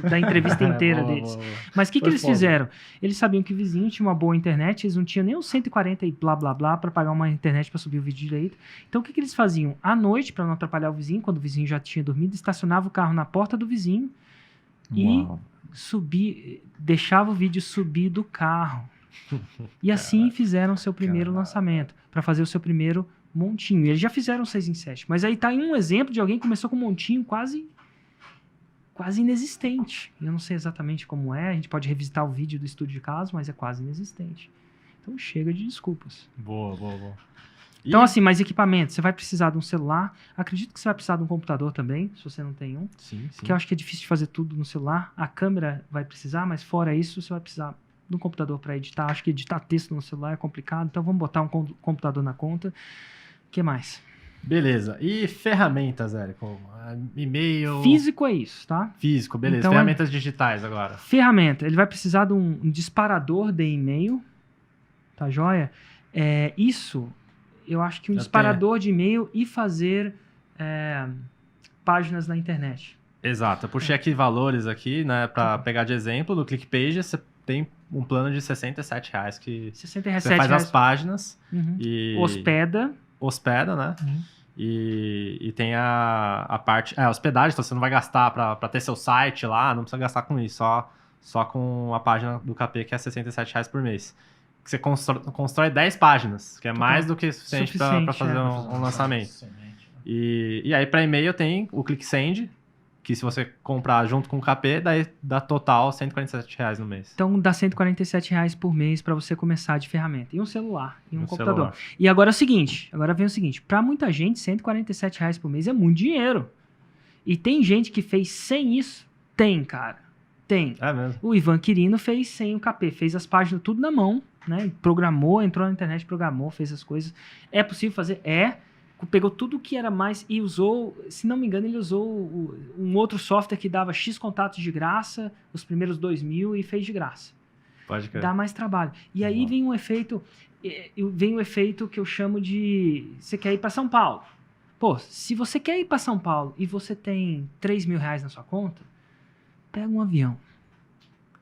da entrevista inteira Boa, deles. boa, boa. Mas o que Foi eles foda. fizeram? Eles sabiam que o vizinho tinha uma boa internet, eles não tinham nem os 140 e blá blá blá pra pagar uma internet pra subir o vídeo direito. Então o que eles faziam? À noite, pra não atrapalhar o vizinho, quando o vizinho já tinha dormido, estacionava o carro na porta do vizinho e deixava o vídeo subir do carro. E assim fizeram seu primeiro lançamento, pra fazer o seu primeiro montinho. Eles já fizeram 6 em 7, mas aí tá em um exemplo de alguém que começou com um montinho quase inexistente. Eu não sei exatamente como é, a gente pode revisitar o vídeo do estudo de caso, mas é quase inexistente. Então chega de desculpas. Boa. Então assim, mais equipamento, você vai precisar de um celular, acredito que você vai precisar de um computador também, se você não tem um, Sim. porque eu acho que é difícil de fazer tudo no celular, a câmera vai precisar, mas fora isso, você vai precisar de um computador para editar, acho que editar texto no celular é complicado, então vamos botar um computador na conta. O que mais? Beleza. E ferramentas, Érico? E-mail... Físico é isso, tá? Físico, beleza. Então, ferramentas digitais agora. Ferramenta, ele vai precisar de um disparador de e-mail, tá joia? Isso, eu acho que um Já disparador de e-mail e fazer páginas na internet. Exato. Eu puxei aqui valores aqui, né, pra pegar de exemplo. No ClickPage você tem um plano de R$67 que 67 você faz reais. as páginas Uhum. e... Hospeda. né? Uhum. E tem a parte... hospedagem, então você não vai gastar pra ter seu site lá, não precisa gastar com isso, só com a página do KP, que é R$67 por mês. Que você constrói 10 páginas, que é mais do que suficiente pra fazer um lançamento. E aí para e-mail tem o ClickSend, que se você comprar junto com o KP, daí dá total R$147 no mês. Então dá R$147 por mês para você começar de ferramenta. E um celular, e um computador. Celular. E agora vem o seguinte, para muita gente, R$147 por mês é muito dinheiro. E tem gente que fez sem isso? Tem, cara. Tem. É mesmo. O Ivan Quirino fez sem o KP, fez as páginas tudo na mão, né? Programou, entrou na internet, programou, fez as coisas. É possível fazer? pegou tudo que era mais e usou, se não me engano, ele usou um outro software que dava X contatos de graça, os primeiros 2.000 e fez de graça. Pode crer. Dá mais trabalho. E aí vem um efeito que eu chamo de, você quer ir para São Paulo. Pô, se você quer ir para São Paulo e você tem R$3.000 na sua conta, pega um avião.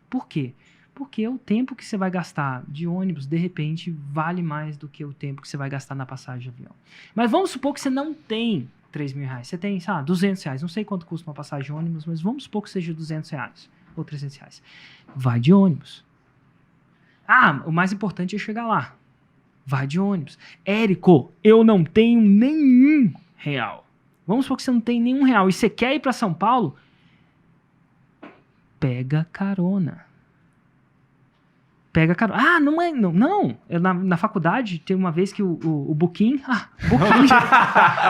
Por quê? Porque o tempo que você vai gastar de ônibus, de repente, vale mais do que o tempo que você vai gastar na passagem de avião. Mas vamos supor que você não tem R$3.000. Você tem, sabe, R$200. Não sei quanto custa uma passagem de ônibus, mas vamos supor que seja R$200 ou R$300. Vai de ônibus. O mais importante é chegar lá. Vai de ônibus. Érico, eu não tenho nenhum real. Vamos supor que você não tem nenhum real e você quer ir para São Paulo? Pega carona. Pega carona. Não. Na faculdade, tem uma vez que o Buquim...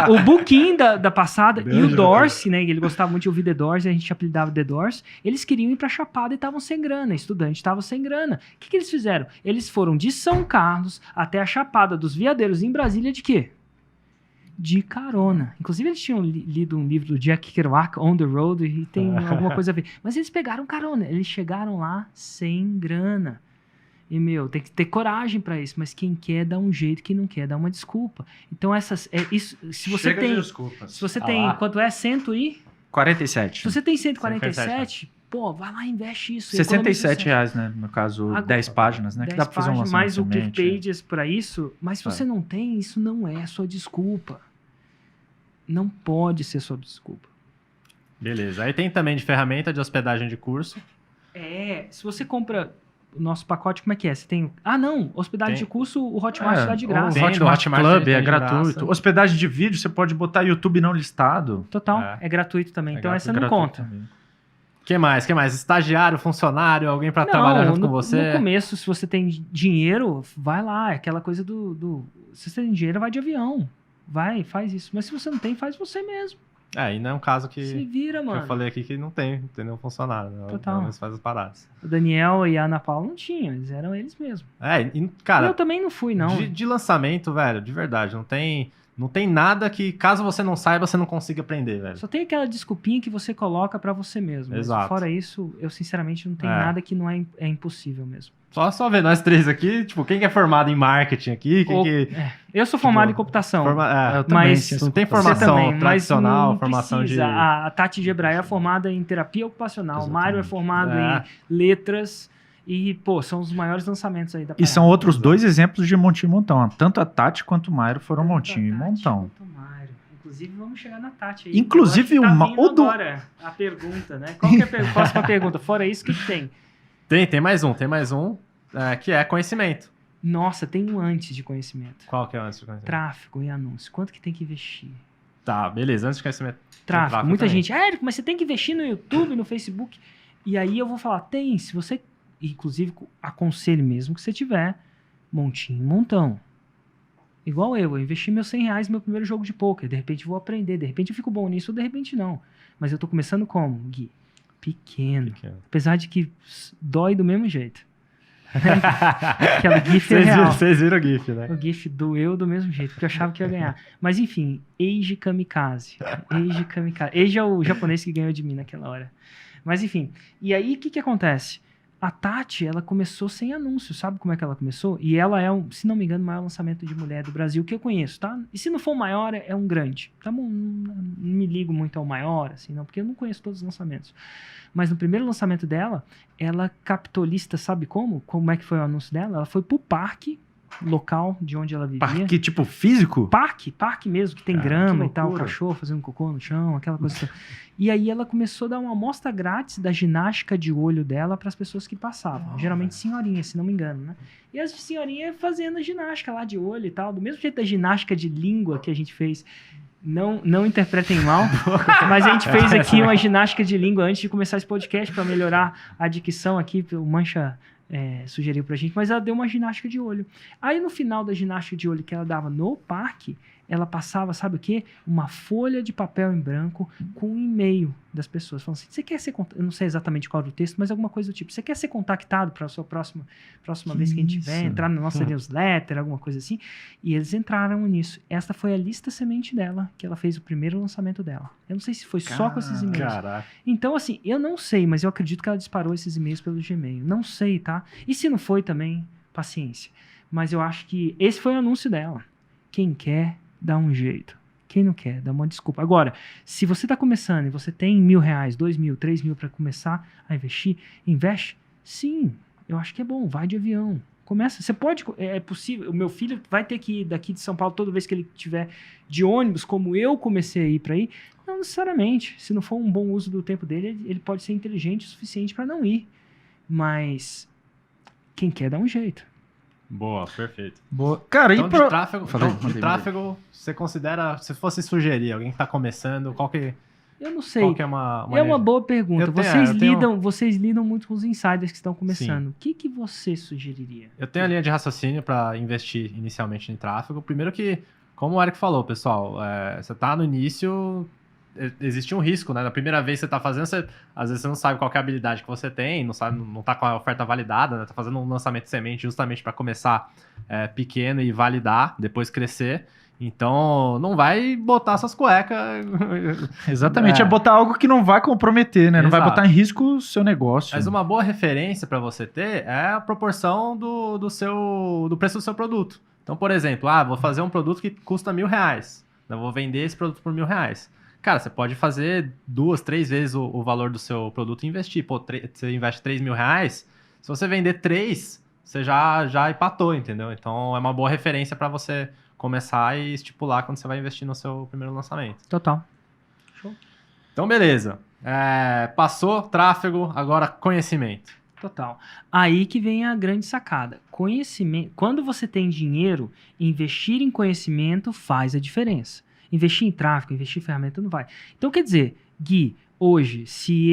o Buquim da passada e o Dorsey, né? Ele gostava muito de ouvir The Doors, a gente apelidava The Doors. Eles queriam ir pra Chapada e estavam sem grana. Estudante estavam sem grana. O que eles fizeram? Eles foram de São Carlos até a Chapada dos Veadeiros, em Brasília, de quê? De carona. Inclusive, eles tinham lido um livro do Jack Kerouac, On the Road, e tem alguma coisa a ver. Mas eles pegaram carona. Eles chegaram lá sem grana. E, tem que ter coragem pra isso. Mas quem quer dá um jeito, quem não quer dá uma desculpa. Então, isso. Se você Chega tem. de desculpas. Se você tem. Quanto é? 47. Se você tem 147, pô, vai lá e investe isso. R$67, né? No caso, Agora, 10 páginas, né? 10 que dá pra fazer um páginas, lançamento. mais o semente, ClickPages pra isso. Mas se você não tem, isso não é sua desculpa. Não pode ser sua desculpa. Beleza. Aí tem também de ferramenta de hospedagem de curso. Se você compra o nosso pacote, como é que é? Você tem... hospedagem de curso, o Hotmart dá de O graça. Tem, Hotmart Hotmart Club tem é de gratuito. graça. Hospedagem de vídeo, você pode botar YouTube não listado. Total, é gratuito também. Então essa não Gratuito conta. também. Que mais? Estagiário, funcionário, alguém para trabalhar junto com você? No começo, se você tem dinheiro, vai lá. É aquela coisa se você tem dinheiro, vai de avião. Vai, faz isso. Mas se você não tem, faz você mesmo. E não é um caso que Se vira, eu mano. falei aqui que não tem nenhum funcionário. Né? Total. Eles fazem as paradas. O Daniel e a Ana Paula não tinham, eles eram eles mesmos. Cara, Eu também não fui, não. de lançamento, velho, de verdade, não tem nada que, caso você não saiba, você não consiga aprender, velho. Só tem aquela desculpinha que você coloca pra você mesmo. Mas Exato. fora isso, eu sinceramente não tenho nada que não é impossível mesmo. Só ver nós três aqui, tipo, quem que é formado em marketing aqui, Eu sou formado em computação. Eu também, mas sim, não tem você formação também, tradicional, mas não formação precisa. de... A Tati de Hebraia é formada em terapia ocupacional. O Mário é formado É. em letras. E, são os maiores lançamentos aí da E parada. são outros dois exemplos de montinho e montão. Tanto a Tati quanto o Mairo foram montinho e Tati montão. quanto o Mário. Inclusive, vamos chegar na Tati aí. Inclusive, Eu acho que tá o vindo do- agora a pergunta, né? Qual que é a próxima pergunta? Fora isso, o que tem? Tem mais um, que é conhecimento. Nossa, tem um antes de conhecimento. Qual que é o antes de conhecimento? Tráfego e anúncio. Quanto que tem que investir? Tá, beleza, antes de conhecimento. Tráfego. Muita também. gente, Érico, mas você tem que investir no YouTube, no Facebook. E aí eu vou falar, se você, inclusive, aconselho mesmo que você tiver montinho e montão. Igual eu investi meus R$100 no meu primeiro jogo de poker. De repente eu vou aprender, de repente eu fico bom nisso, ou de repente não. Mas eu tô começando como, Gui? Pequeno. Apesar de que dói do mesmo jeito. Aquela GIF é real. Vocês viram o GIF, né? O GIF doeu do mesmo jeito, porque eu achava que ia ganhar. Mas enfim, Eiji Kamikaze. Eiji é o japonês que ganhou de mim naquela hora. Mas enfim, e aí o que acontece? A Tati, ela começou sem anúncio, sabe como é que ela começou? E ela é, se não me engano, o maior lançamento de mulher do Brasil que eu conheço, tá? E se não for o maior, é um grande. Tá bom, não me ligo muito ao maior, assim, não, porque eu não conheço todos os lançamentos. Mas no primeiro lançamento dela, ela captou lista, sabe como? Como é que foi o anúncio dela? Ela foi pro parque local de onde ela vivia. Parque tipo físico? Parque mesmo, que tem grama que e tal, loucura. cachorro fazendo cocô no chão, aquela coisa. E aí ela começou a dar uma amostra grátis da ginástica de olho dela para as pessoas que passavam. Geralmente senhorinhas, se não me engano, né? E as senhorinhas fazendo a ginástica lá de olho e tal, do mesmo jeito da ginástica de língua que a gente fez. Não interpretem mal, mas a gente fez aqui uma ginástica de língua antes de começar esse podcast para melhorar a dicção aqui. O Mancha sugeriu pra gente, mas ela deu uma ginástica de olho. Aí no final da ginástica de olho que ela dava no parque, ela passava, sabe o quê? Uma folha de papel em branco com um e-mail das pessoas. Falando assim, você quer ser... Eu não sei exatamente qual era o texto, mas alguma coisa do tipo. Você quer ser contactado para a sua próxima vez que a gente tiver, entrar na nossa newsletter, alguma coisa assim? E eles entraram nisso. Esta foi a lista semente dela, que ela fez o primeiro lançamento dela. Eu não sei se foi só com esses e-mails. Caraca. Então, assim, eu não sei, mas eu acredito que ela disparou esses e-mails pelo Gmail. Não sei, tá? E se não foi também, paciência. Mas eu acho que esse foi o anúncio dela. Quem quer, dá um jeito. Quem não quer, dá uma desculpa. Agora, se você está começando e você tem R$1.000, 2.000, 3.000 para começar a investir, investe? Sim, eu acho que é bom. Vai de avião. Começa. Você pode... É possível. O meu filho vai ter que ir daqui de São Paulo toda vez que ele tiver de ônibus, como eu comecei a ir para aí. Não necessariamente. Se não for um bom uso do tempo dele, ele pode ser inteligente o suficiente para não ir. Mas quem quer, dá um jeito. Boa, perfeito. Boa. Cara, Então, e de tráfego, Falei, então, de mandei. tráfego, você considera, se fosse sugerir, alguém que está começando, qual que Eu não sei. é É uma boa pergunta. Vocês lidam muito com os insiders que estão começando. O que você sugeriria? Eu tenho a linha de raciocínio para investir inicialmente em tráfego. Primeiro que, como o Eric falou, pessoal, você está no início, existe um risco, né? Na primeira vez que você está fazendo, às vezes você não sabe qual que é a habilidade que você tem, não está com a oferta validada, né? Tá fazendo um lançamento de semente justamente para começar pequeno e validar, depois crescer. Então, não vai botar essas cuecas. Exatamente, é botar algo que não vai comprometer, né? Não vai Exato. botar em risco o seu negócio. Mas uma boa referência para você ter é a proporção do preço do seu produto. Então, por exemplo, vou fazer um produto que custa R$1.000. Eu vou vender esse produto por R$1.000. Cara, você pode fazer 2, 3 vezes o valor do seu produto e investir. Pô, você investe R$3.000, se você vender 3, você já empatou, entendeu? Então, é uma boa referência para você começar e estipular quando você vai investir no seu primeiro lançamento. Total. Show. Então, beleza. Passou tráfego, agora conhecimento. Total. Aí que vem a grande sacada. Conhecimento. Quando você tem dinheiro, investir em conhecimento faz a diferença. Investir em tráfego, investir em ferramenta não vai. Então, quer dizer, Gui, hoje, se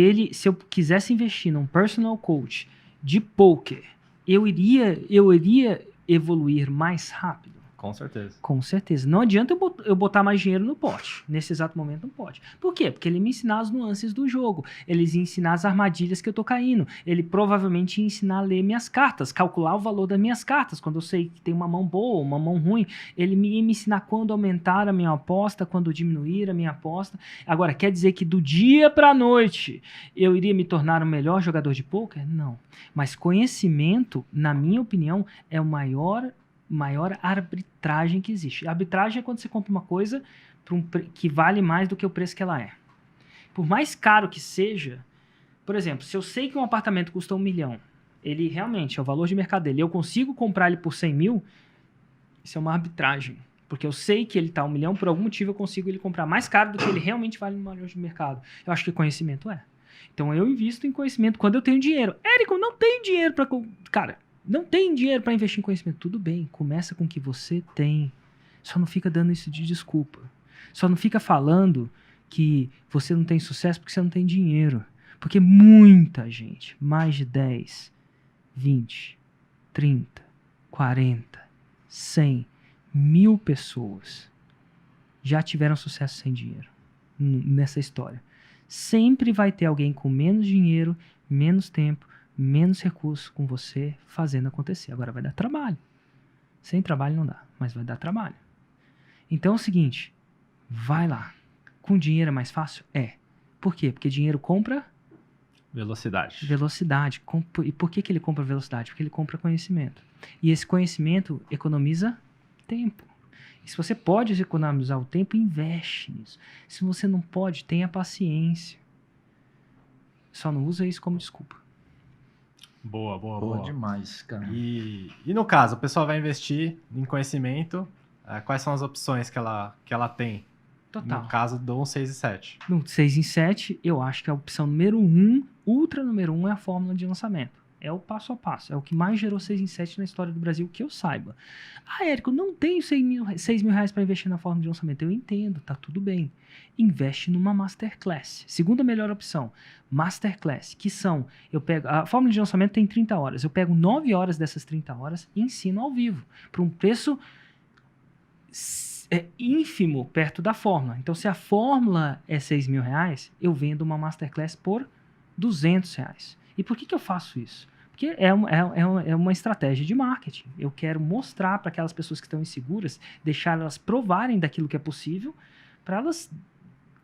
eu quisesse investir num personal coach de poker, eu iria evoluir mais rápido? Com certeza. Com certeza. Não adianta eu botar mais dinheiro no pote. Nesse exato momento não pode. Por quê? Porque ele me ensinar as nuances do jogo. Ele ia ensinar as armadilhas que eu tô caindo. Ele provavelmente ia ensinar a ler minhas cartas, calcular o valor das minhas cartas. Quando eu sei que tem uma mão boa, uma mão ruim, ele ia me ensinar quando aumentar a minha aposta, quando diminuir a minha aposta. Agora, quer dizer que do dia pra noite eu iria me tornar o melhor jogador de pôquer? Não. Mas conhecimento, na minha opinião, é o maior arbitragem que existe. Arbitragem é quando você compra uma coisa que vale mais do que o preço que ela é. Por mais caro que seja, por exemplo, se eu sei que um apartamento custa 1 milhão, ele realmente é o valor de mercado dele, eu consigo comprar ele por 100 mil, isso é uma arbitragem. Porque eu sei que ele está 1 milhão, por algum motivo eu consigo ele comprar mais caro do que ele realmente vale no valor de mercado. Eu acho que conhecimento é. Então eu invisto em conhecimento quando eu tenho dinheiro. Érico, não tenho dinheiro para... Cara... Não tem dinheiro para investir em conhecimento. Tudo bem, começa com o que você tem. Só não fica dando isso de desculpa. Só não fica falando que você não tem sucesso porque você não tem dinheiro. Porque muita gente, mais de 10, 20, 30, 40, 100, 1000 pessoas já tiveram sucesso sem dinheiro nessa história. Sempre vai ter alguém com menos dinheiro, menos tempo, menos recursos com você fazendo acontecer. Agora vai dar trabalho. Sem trabalho não dá, mas vai dar trabalho. Então é o seguinte, vai lá. Com dinheiro é mais fácil? É. Por quê? Porque dinheiro compra... Velocidade. Velocidade. E por que ele compra velocidade? Porque ele compra conhecimento. E esse conhecimento economiza tempo. E se você pode economizar o tempo, investe nisso. Se você não pode, tenha paciência. Só não usa isso como desculpa. Boa. Demais, cara. E no caso, o pessoal vai investir em conhecimento, quais são as opções que ela tem? Total. No caso do 6 e 7. No 6 em 7, eu acho que a opção número 1, ultra número 1, é a fórmula de lançamento. É o passo a passo. É o que mais gerou 6 em 7 na história do Brasil, que eu saiba. Érico, não tenho 6 mil reais para investir na fórmula de lançamento. Eu entendo, tá tudo bem. Investe numa Masterclass. Segunda melhor opção, Masterclass, que são, a fórmula de lançamento tem 30 horas. Eu pego 9 horas dessas 30 horas e ensino ao vivo, por um preço é ínfimo perto da fórmula. Então, se a fórmula é R$6.000, eu vendo uma Masterclass por R$200. E por que eu faço isso? Porque é uma estratégia de marketing. Eu quero mostrar para aquelas pessoas que estão inseguras, deixar elas provarem daquilo que é possível, para elas,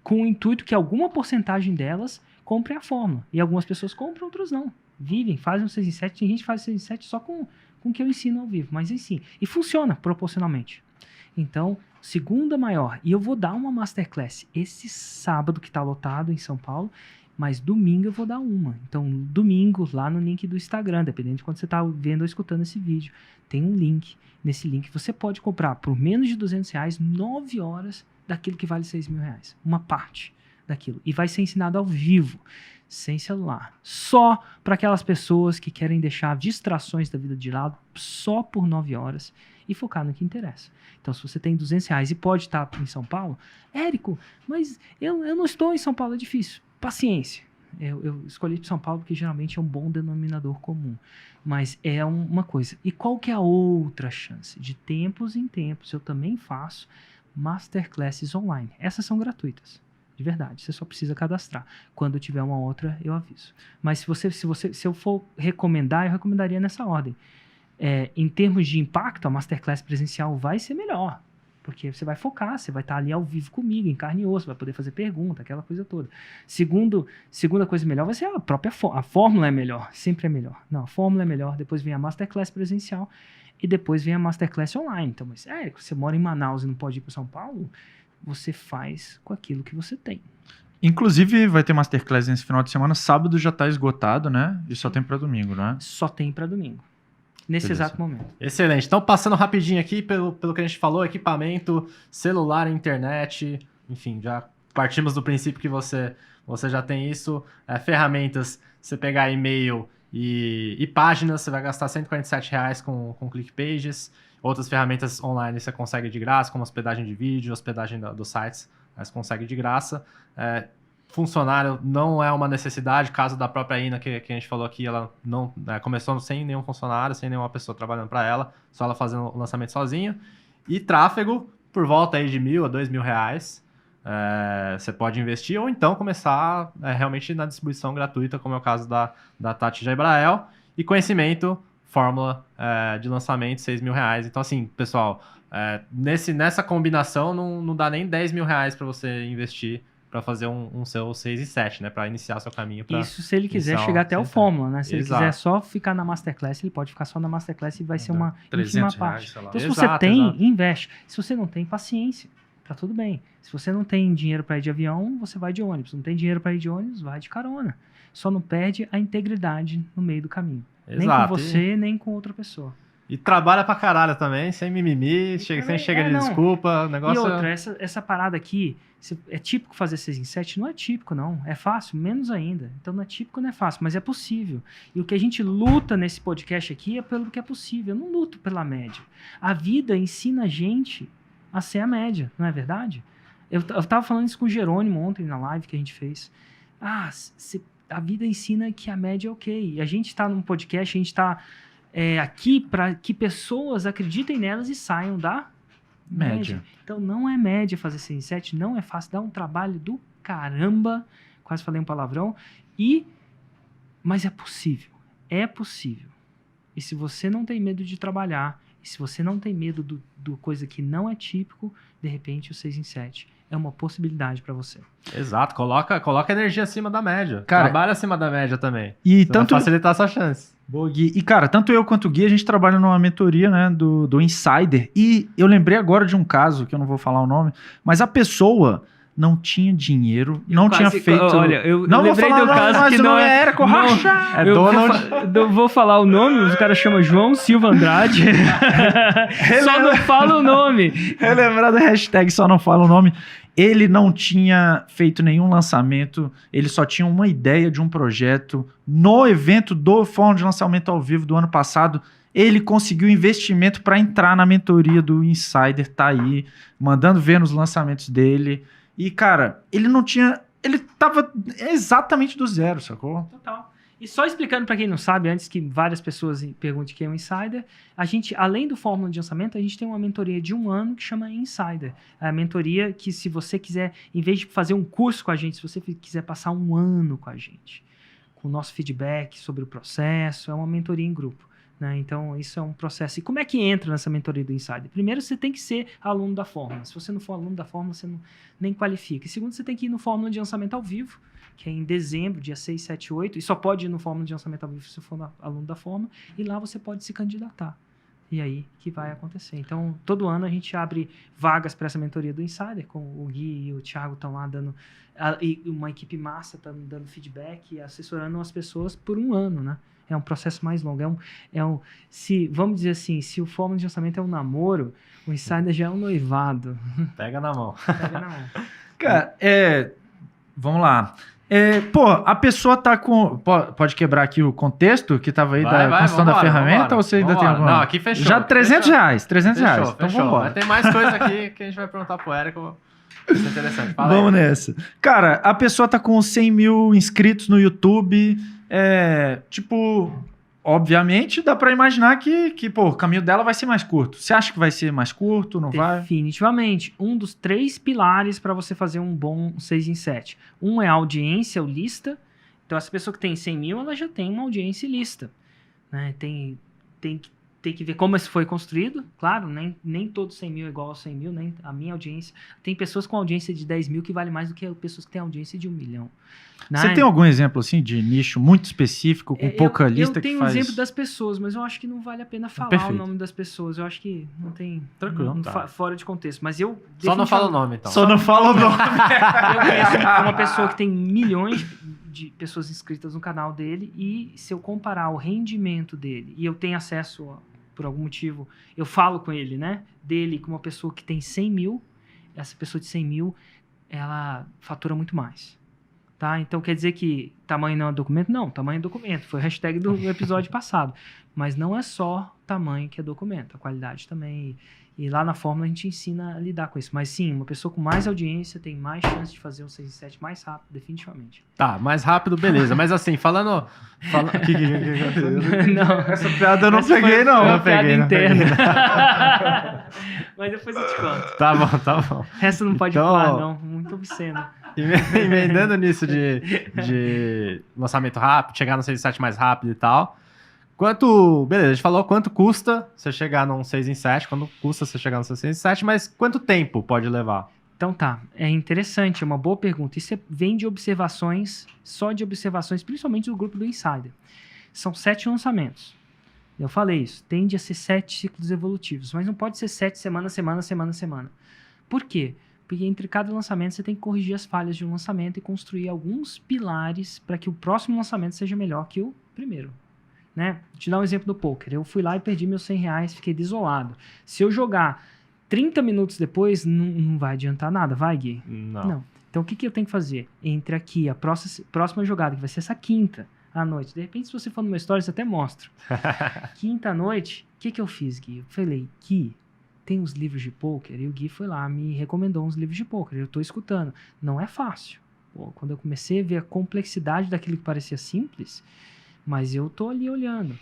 com o intuito que alguma porcentagem delas comprem a fórmula. E algumas pessoas compram, outras não. Vivem, fazem um 6 em 7. Tem gente que faz 6 em 7 só com o que eu ensino ao vivo. Mas ensino. E funciona proporcionalmente. Então, segunda maior. E eu vou dar uma Masterclass esse sábado, que está lotado em São Paulo. Mas domingo eu vou dar uma. Então, domingo, lá no link do Instagram, dependendo de quando você está vendo ou escutando esse vídeo, tem um link. Nesse link você pode comprar por menos de R$200, 9 horas daquilo que vale R$6.000. Uma parte daquilo. E vai ser ensinado ao vivo, sem celular. Só para aquelas pessoas que querem deixar distrações da vida de lado, só por 9 horas, e focar no que interessa. Então, se você tem R$200 e pode estar em São Paulo, Érico, mas eu não estou em São Paulo, é difícil. Paciência. Eu escolhi São Paulo porque geralmente é um bom denominador comum. Mas é uma coisa. E qual que é a outra chance? De tempos em tempos, eu também faço Masterclasses online. Essas são gratuitas. De verdade. Você só precisa cadastrar. Quando tiver uma outra, eu aviso. Mas se eu for recomendar, eu recomendaria nessa ordem. Em termos de impacto, a Masterclass presencial vai ser melhor. Porque você vai focar, você vai estar ali ao vivo comigo, em carne e osso, vai poder fazer pergunta, aquela coisa toda. Segunda coisa melhor vai ser a própria a fórmula é melhor, sempre é melhor. Não, a fórmula é melhor, depois vem a Masterclass presencial e depois vem a Masterclass online. Então, mas você mora em Manaus e não pode ir para São Paulo, você faz com aquilo que você tem. Inclusive, vai ter Masterclass nesse final de semana, sábado já está esgotado, né? E só tem para domingo, né? Só tem para domingo. Nesse Beleza. exato momento. Excelente. Então, passando rapidinho aqui pelo que a gente falou, equipamento, celular, internet, enfim, já partimos do princípio que você já tem isso. Ferramentas, você pegar e-mail e páginas, você vai gastar R$147 com ClickPages. Outras ferramentas online você consegue de graça, como hospedagem de vídeo, hospedagem dos sites, você consegue de graça. Funcionário não é uma necessidade, caso da própria Ina que a gente falou aqui, ela não começou sem nenhum funcionário, sem nenhuma pessoa trabalhando para ela, só ela fazendo o lançamento sozinho. E tráfego, por volta aí de R$1.000 a R$2.000, você pode investir ou então começar realmente na distribuição gratuita, como é o caso da Tati Jabrael. E conhecimento, fórmula de lançamento, R$6.000. Então assim, pessoal, nessa combinação não dá nem R$10.000 para você investir para fazer um seu 6 e 7, né? Para iniciar seu caminho. Isso se ele quiser chegar até o Fórmula, né? Se ele quiser só ficar na Masterclass, ele pode ficar só na Masterclass e vai ser uma ínfima parte. Sei lá. Então, se você tem, investe. Se você não tem, paciência. Tá tudo bem. Se você não tem dinheiro para ir de avião, você vai de ônibus. Não tem dinheiro para ir de ônibus, vai de carona. Só não perde a integridade no meio do caminho. Exato. Nem com você, nem com outra pessoa. E trabalha pra caralho também, sem mimimi, sem chega de desculpa, o negócio... E outra, essa parada aqui, é típico fazer 6 em 7? Não é típico, não. É fácil, menos ainda. Então não é típico, não é fácil, mas é possível. E o que a gente luta nesse podcast aqui é pelo que é possível. Eu não luto pela média. A vida ensina a gente a ser a média, não é verdade? Eu tava falando isso com o Jerônimo ontem na live que a gente fez. A vida ensina que a média é ok. E a gente tá num podcast, a gente tá... aqui para que pessoas acreditem nelas e saiam da média. Então não é média fazer 6 em 7, não é fácil, dá um trabalho do caramba, quase falei um palavrão, mas é possível, E se você não tem medo de trabalhar, e se você não tem medo do coisa que não é típico, de repente o 6 em 7 é uma possibilidade para você. Exato, coloca energia acima da média. Cara, trabalha acima da média também. E vai facilitar a sua chance. Boa, Gui. E, cara, tanto eu quanto o Gui, a gente trabalha numa mentoria, né, do Insider. E eu lembrei agora de um caso, que eu não vou falar o nome, mas a pessoa não tinha dinheiro, não tinha feito... Olha, eu não lembrei vou falar do caso mas que não é... Érico Rocha. Eu vou falar o nome, o cara chama João Silva Andrade. Só não fala o nome. Relembrar da hashtag só não fala o nome. Ele não tinha feito nenhum lançamento, ele só tinha uma ideia de um projeto. No evento do Fórum de Lançamento ao Vivo do ano passado, ele conseguiu investimento para entrar na mentoria do Insider, tá aí, mandando ver nos lançamentos dele. E, cara, ele tava exatamente do zero, sacou? Total. E só explicando para quem não sabe, antes que várias pessoas perguntem o que é um Insider, a gente, além do Fórmula de Lançamento, a gente tem uma mentoria de 1 ano que chama Insider. É a mentoria que, se você quiser, em vez de fazer um curso com a gente, se você quiser passar 1 ano com a gente, com o nosso feedback sobre o processo, é uma mentoria em grupo. Né? Então, isso é um processo. E como é que entra nessa mentoria do Insider? Primeiro, você tem que ser aluno da Fórmula. Se você não for aluno da Fórmula, você nem qualifica. E segundo, você tem que ir no Fórmula de Lançamento ao vivo, que é em dezembro, dia 6, 7, 8, e só pode ir no Fórmula de Lançamento ao vivo se você for aluno da Fórmula, e lá você pode se candidatar. E aí que vai acontecer. Então, todo ano a gente abre vagas para essa mentoria do Insider, com o Gui e o Thiago estão lá dando, e uma equipe massa está dando feedback e assessorando as pessoas por 1 ano, né? É um processo mais longo. Vamos dizer assim, se o Fórmula de Lançamento é um namoro, o Insider já é um noivado. Pega na mão. Pega na mão. Cara, vamos lá. A pessoa tá com... Pode quebrar aqui o contexto que tava aí da construção da ferramenta ou você ainda tem alguma... Não, aqui fechou. Já R$300. Fechou. Então vamos embora. Mas tem mais coisa aqui que a gente vai perguntar pro Érico. Isso é interessante. Fala Vamos aí. nessa. Cara, a pessoa tá com 100 mil inscritos no YouTube. Obviamente dá pra imaginar que o caminho dela vai ser mais curto. Você acha que vai ser mais curto? Não vai? Definitivamente. Um dos 3 pilares para você fazer um bom 6 em 7. Um é a audiência, o lista. Então, essa pessoa que tem 100 mil, ela já tem uma audiência e lista. Né? Tem que ver como isso foi construído. Claro, nem todo 100 mil é igual a 100 mil, nem a minha audiência. Tem pessoas com audiência de 10 mil que vale mais do que pessoas que têm audiência de 1 milhão. Você tem algum exemplo assim de nicho muito específico, com pouca lista que faz... Eu tenho um exemplo das pessoas, mas eu acho que não vale a pena falar Perfeito. o nome das pessoas. Eu acho que não tem... Tranquilo. Fora de contexto. Mas eu... Só não fala o nome, então. Só não fala o nome. Eu conheço uma pessoa que tem milhões de pessoas inscritas no canal dele, e se eu comparar o rendimento dele, e eu tenho acesso, por algum motivo, eu falo com ele, né? Dele com uma pessoa que tem 100 mil, essa pessoa de 100 mil, ela fatura muito mais. Tá? Então quer dizer que tamanho não é documento? Não, tamanho é documento. Foi a hashtag do episódio passado. Mas não é só tamanho que é documento, a qualidade também. E lá na Fórmula a gente ensina a lidar com isso. Mas sim, uma pessoa com mais audiência tem mais chance de fazer um 6 em 7 mais rápido, definitivamente. Tá, mais rápido, beleza. Mas assim, falando... Não, Essa piada eu não essa peguei, foi não. uma Eu piada peguei, não peguei. interna. Mas depois eu te conto. Tá bom. Essa não pode Então, falar, não. Muito obsceno. Emendando nisso de lançamento rápido, chegar no 6 em 7 mais rápido e tal. Beleza, a gente falou quanto custa você chegar num 6 em 7, quanto custa você chegar no 6 em 7, mas quanto tempo pode levar? Então tá, é interessante, é uma boa pergunta. Isso vem de observações, só de observações, principalmente do grupo do Insider. São 7 lançamentos. Eu falei isso, tende a ser 7 ciclos evolutivos, mas não pode ser 7 semana. Por quê? Porque entre cada lançamento você tem que corrigir as falhas de um lançamento e construir alguns pilares para que o próximo lançamento seja melhor que o primeiro. Né? Vou te dar um exemplo do poker. Eu fui lá e perdi meus R$100, fiquei desolado. Se eu jogar 30 minutos depois, não vai adiantar nada, vai, Gui? Não. Então, o que eu tenho que fazer? Entre aqui, a próxima jogada, que vai ser essa quinta à noite. De repente, se você for no meu stories, eu até mostro. Quinta à noite, o que eu fiz, Gui? Eu falei, Gui, tem uns livros de poker? E o Gui foi lá, me recomendou uns livros de poker. Eu tô escutando. Não é fácil. Quando eu comecei a ver a complexidade daquilo que parecia simples... Mas eu tô ali olhando.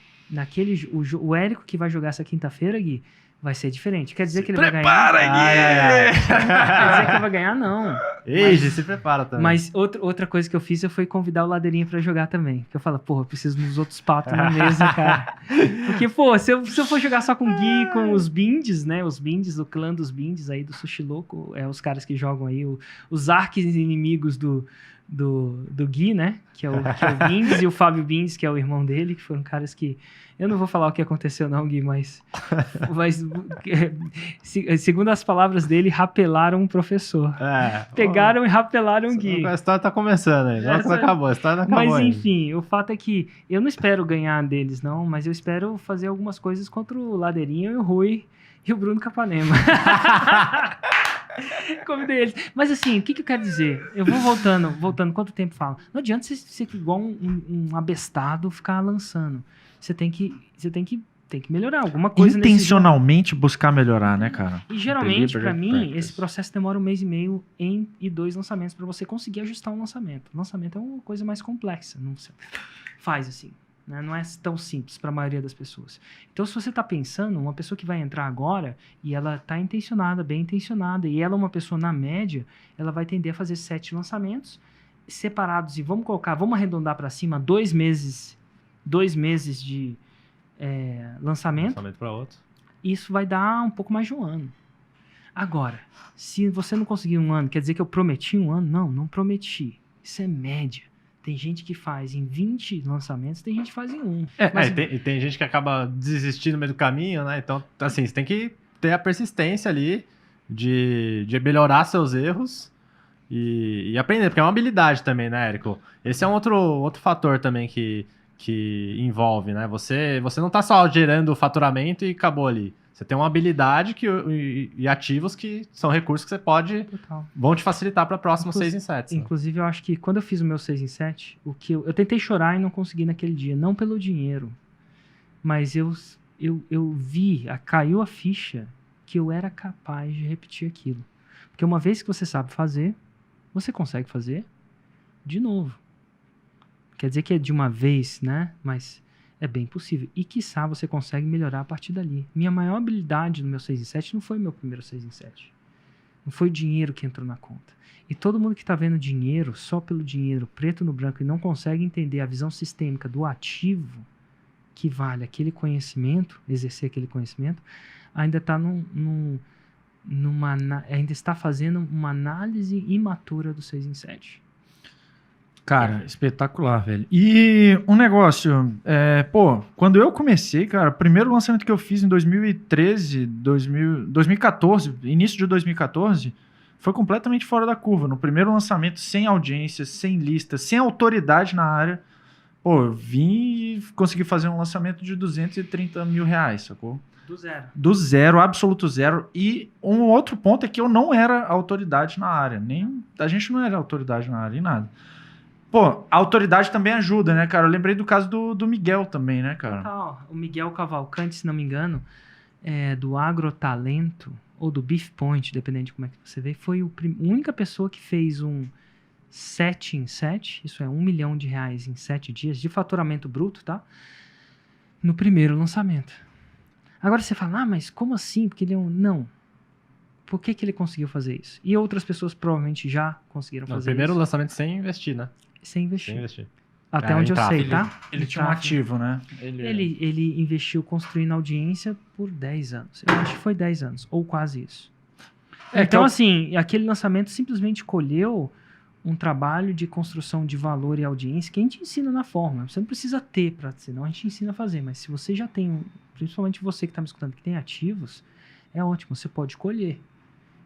O Érico que vai jogar essa quinta-feira, Gui, vai ser diferente. Quer dizer que ele vai ganhar? Gui! Quer dizer que ele vai ganhar, não. Eiji, se prepara também. Mas outra coisa que eu fiz foi convidar o Ladeirinha pra jogar também. Porque eu falo, eu preciso dos outros patos na mesa, cara. Porque, se eu for jogar só com o Gui, com os Bindes, né? Os Bindes, o clã dos Bindes aí do Sushi Louco, os caras que jogam aí, os arqui-inimigos do Gui, né? Que é o Bindes, e o Fábio Bindes, que é o irmão dele, que foram caras que... Eu não vou falar o que aconteceu não, Gui, mas segundo as palavras dele, rapelaram um professor. Pegaram e rapelaram o Gui. A história tá começando aí, não acabou, a história não acabou. Mas ainda. enfim, o fato é que eu não espero ganhar deles não, mas eu espero fazer algumas coisas contra o Ladeirinho e o Rui e o Bruno Capanema. Convidei eles. Mas assim, o que eu quero dizer? Eu vou voltando, quanto tempo falo? Não adianta você ser igual um abestado ficar lançando. Você tem que melhorar alguma coisa. Intencionalmente buscar melhorar, né, cara? E geralmente, pra mim, esse processo demora 1 mês e meio e 2 lançamentos pra você conseguir ajustar um lançamento. O lançamento é uma coisa mais complexa. faz assim. Né? Não é tão simples para a maioria das pessoas. Então, se você está pensando, uma pessoa que vai entrar agora e ela está intencionada, bem intencionada, e ela é uma pessoa na média, ela vai tender a fazer 7 lançamentos separados. E vamos arredondar para cima, 2 meses de lançamento. Lançamento para outro. Isso vai dar um pouco mais de um ano. Agora, se você não conseguir um ano, quer dizer que eu prometi um ano? Não prometi. Isso é média. Tem gente que faz em 20 lançamentos, tem gente que faz em 1. Tem gente que acaba desistindo no meio do caminho, né? Então, assim, você tem que ter a persistência ali de melhorar seus erros e aprender, porque é uma habilidade também, né, Érico?Esse é um outro fator também que envolve, né? Você não tá só gerando faturamento e acabou ali. Você tem uma habilidade e ativos que são recursos que você vão te facilitar para próximos 6 em 7. Inclusive, eu acho que quando eu fiz o meu 6 em 7, eu tentei chorar e não consegui naquele dia. Não pelo dinheiro, mas eu vi, caiu a ficha que eu era capaz de repetir aquilo. Porque uma vez que você sabe fazer, você consegue fazer de novo. Quer dizer que é de uma vez, né? Mas é bem possível. E, quiçá, você consegue melhorar a partir dali. Minha maior habilidade no meu 6 em 7 não foi meu primeiro 6 em 7. Não foi o dinheiro que entrou na conta. E todo mundo que está vendo dinheiro, só pelo dinheiro, preto no branco, e não consegue entender a visão sistêmica do ativo que vale aquele conhecimento, exercer aquele conhecimento, ainda está ainda está fazendo uma análise imatura do 6 em 7. Cara, espetacular, velho. E um negócio, quando eu comecei, cara, o primeiro lançamento que eu fiz em 2014, início de 2014, foi completamente fora da curva. No primeiro lançamento, sem audiência, sem lista, sem autoridade na área, eu vim e consegui fazer um lançamento de 230 mil reais, sacou? Do zero. Do zero, absoluto zero. E um outro ponto é que eu não era autoridade na área. A gente não era autoridade na área em nada. A autoridade também ajuda, né, cara? Eu lembrei do caso do Miguel também, né, cara? Total. O Miguel Cavalcante, se não me engano, do Agrotalento, ou do Beef Point, dependendo de como é que você vê, foi a única pessoa que fez um 7 em 7, isso é R$1 milhão em 7 dias, de faturamento bruto, tá? No primeiro lançamento. Agora você fala, mas como assim? Porque ele é um... Não. Por que ele conseguiu fazer isso? E outras pessoas provavelmente já conseguiram fazer isso. O primeiro lançamento sem investir, né? Sem investir. Até onde eu sei, tá? Ele tinha um ativo, né? Ele investiu construindo audiência por 10 anos. Eu acho que foi 10 anos, ou quase isso. Então, assim, aquele lançamento simplesmente colheu um trabalho de construção de valor e audiência que a gente ensina na fórmula. Você não precisa ter, senão a gente ensina a fazer. Mas se você já tem, principalmente você que está me escutando, que tem ativos, é ótimo, você pode colher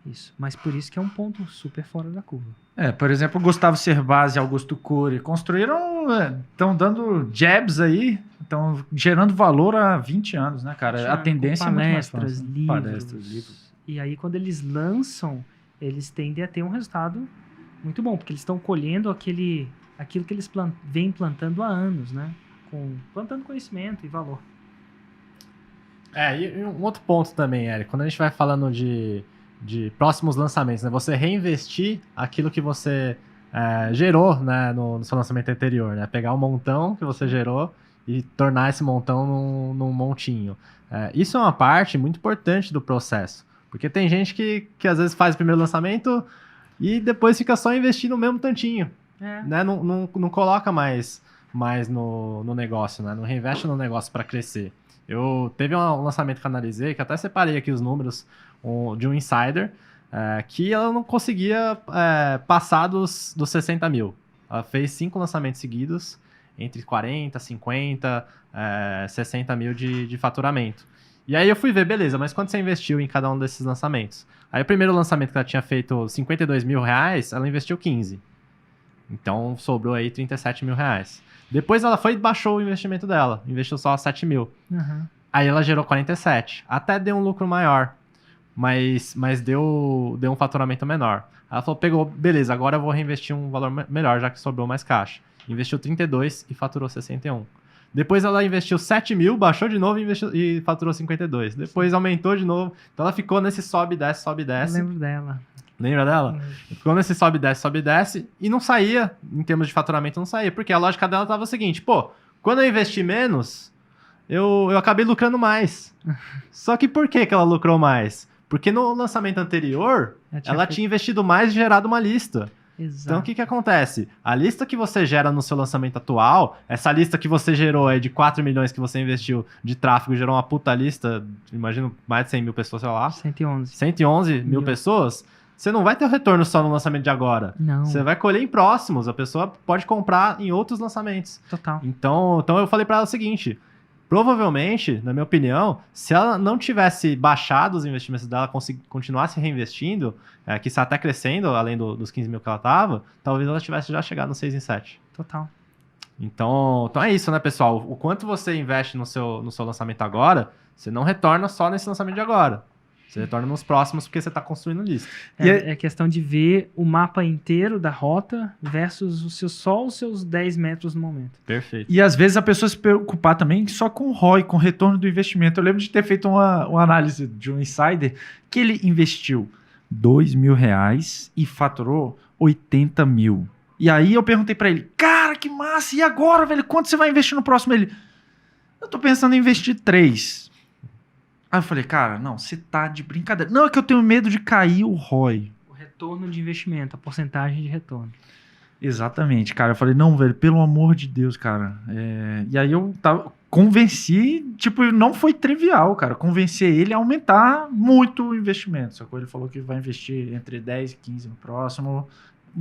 isso. Mas por isso que é um ponto super fora da curva. Por exemplo, Gustavo Cerbasi e Augusto Cury estão dando jabs aí, estão gerando valor há 20 anos, né, cara? A tendência é muito mais fácil. Livros. E aí, quando eles lançam, eles tendem a ter um resultado muito bom, porque eles estão colhendo aquilo que eles vêm plantando há anos, né? Plantando conhecimento e valor. E um outro ponto também, Érico, quando a gente vai falando de próximos lançamentos, né? Você reinvestir aquilo que você gerou, né, no seu lançamento anterior, né? Pegar o montão que você gerou e tornar esse montão num montinho. Isso é uma parte muito importante do processo, porque tem gente que às vezes faz o primeiro lançamento e depois fica só investindo no mesmo tantinho, né? Não coloca mais no negócio, né? Não reinveste no negócio para crescer. Teve um lançamento que eu analisei, que até separei aqui os números, de um insider, que ela não conseguia passar dos 60 mil. Ela fez 5 lançamentos seguidos, entre 40, 50, 60 mil de faturamento. E aí eu fui ver, beleza, mas quanto você investiu em cada um desses lançamentos? Aí o primeiro lançamento que ela tinha feito 52 mil reais, ela investiu 15. Então sobrou aí 37 mil reais. Depois ela foi e baixou o investimento dela, investiu só 7 mil. Uhum. Aí ela gerou 47, até deu um lucro maior, mas deu um faturamento menor. Ela falou, beleza, agora eu vou reinvestir um valor melhor, já que sobrou mais caixa. Investiu 32 e faturou 61. Depois ela investiu 7 mil, baixou de novo e faturou 52. Depois aumentou de novo. Então ela ficou nesse sobe e desce, sobe e desce. Eu lembro dela. Lembra dela? Ficou nesse sobe e desce e não saía, em termos de faturamento não saía, porque a lógica dela tava o seguinte, Quando eu investi menos, eu acabei lucrando mais. Só que por que ela lucrou mais? Porque no lançamento anterior, ela tinha investido mais e gerado uma lista. Exato. Então, o que acontece? A lista que você gera no seu lançamento atual, essa lista que você gerou aí de 4 milhões que você investiu de tráfego, gerou uma puta lista, imagino mais de 100 mil pessoas, sei lá. 111. 111 mil pessoas, você não vai ter o retorno só no lançamento de agora. Não. Você vai colher em próximos, a pessoa pode comprar em outros lançamentos. Total. Então eu falei pra ela o seguinte, provavelmente, na minha opinião, se ela não tivesse baixado os investimentos dela, continuasse reinvestindo, que está até crescendo, além dos 15 mil que ela estava, talvez ela tivesse já chegado no 6 em 7. Total. Então é isso, né, pessoal? O quanto você investe no seu lançamento agora, você não retorna só nesse lançamento de agora. Você retorna nos próximos porque você está construindo lista. É questão de ver o mapa inteiro da rota versus só os seus 10 metros no momento. Perfeito. E às vezes a pessoa se preocupar também só com o ROI, com o retorno do investimento. Eu lembro de ter feito uma análise de um insider que ele investiu R$2.000 e faturou 80 mil. E aí eu perguntei pra ele, cara, que massa, e agora, velho? Quanto você vai investir no próximo? Ele, eu tô pensando em investir 3. Aí eu falei, cara, não, você tá de brincadeira. Não, é que eu tenho medo de cair o ROI. O retorno de investimento, a porcentagem de retorno. Exatamente, cara. Eu falei, não, velho, pelo amor de Deus, cara. E aí eu convenci, tipo, não foi trivial, cara. Convencer ele a aumentar muito o investimento. Sacou? Ele falou que vai investir entre 10 e 15 no próximo.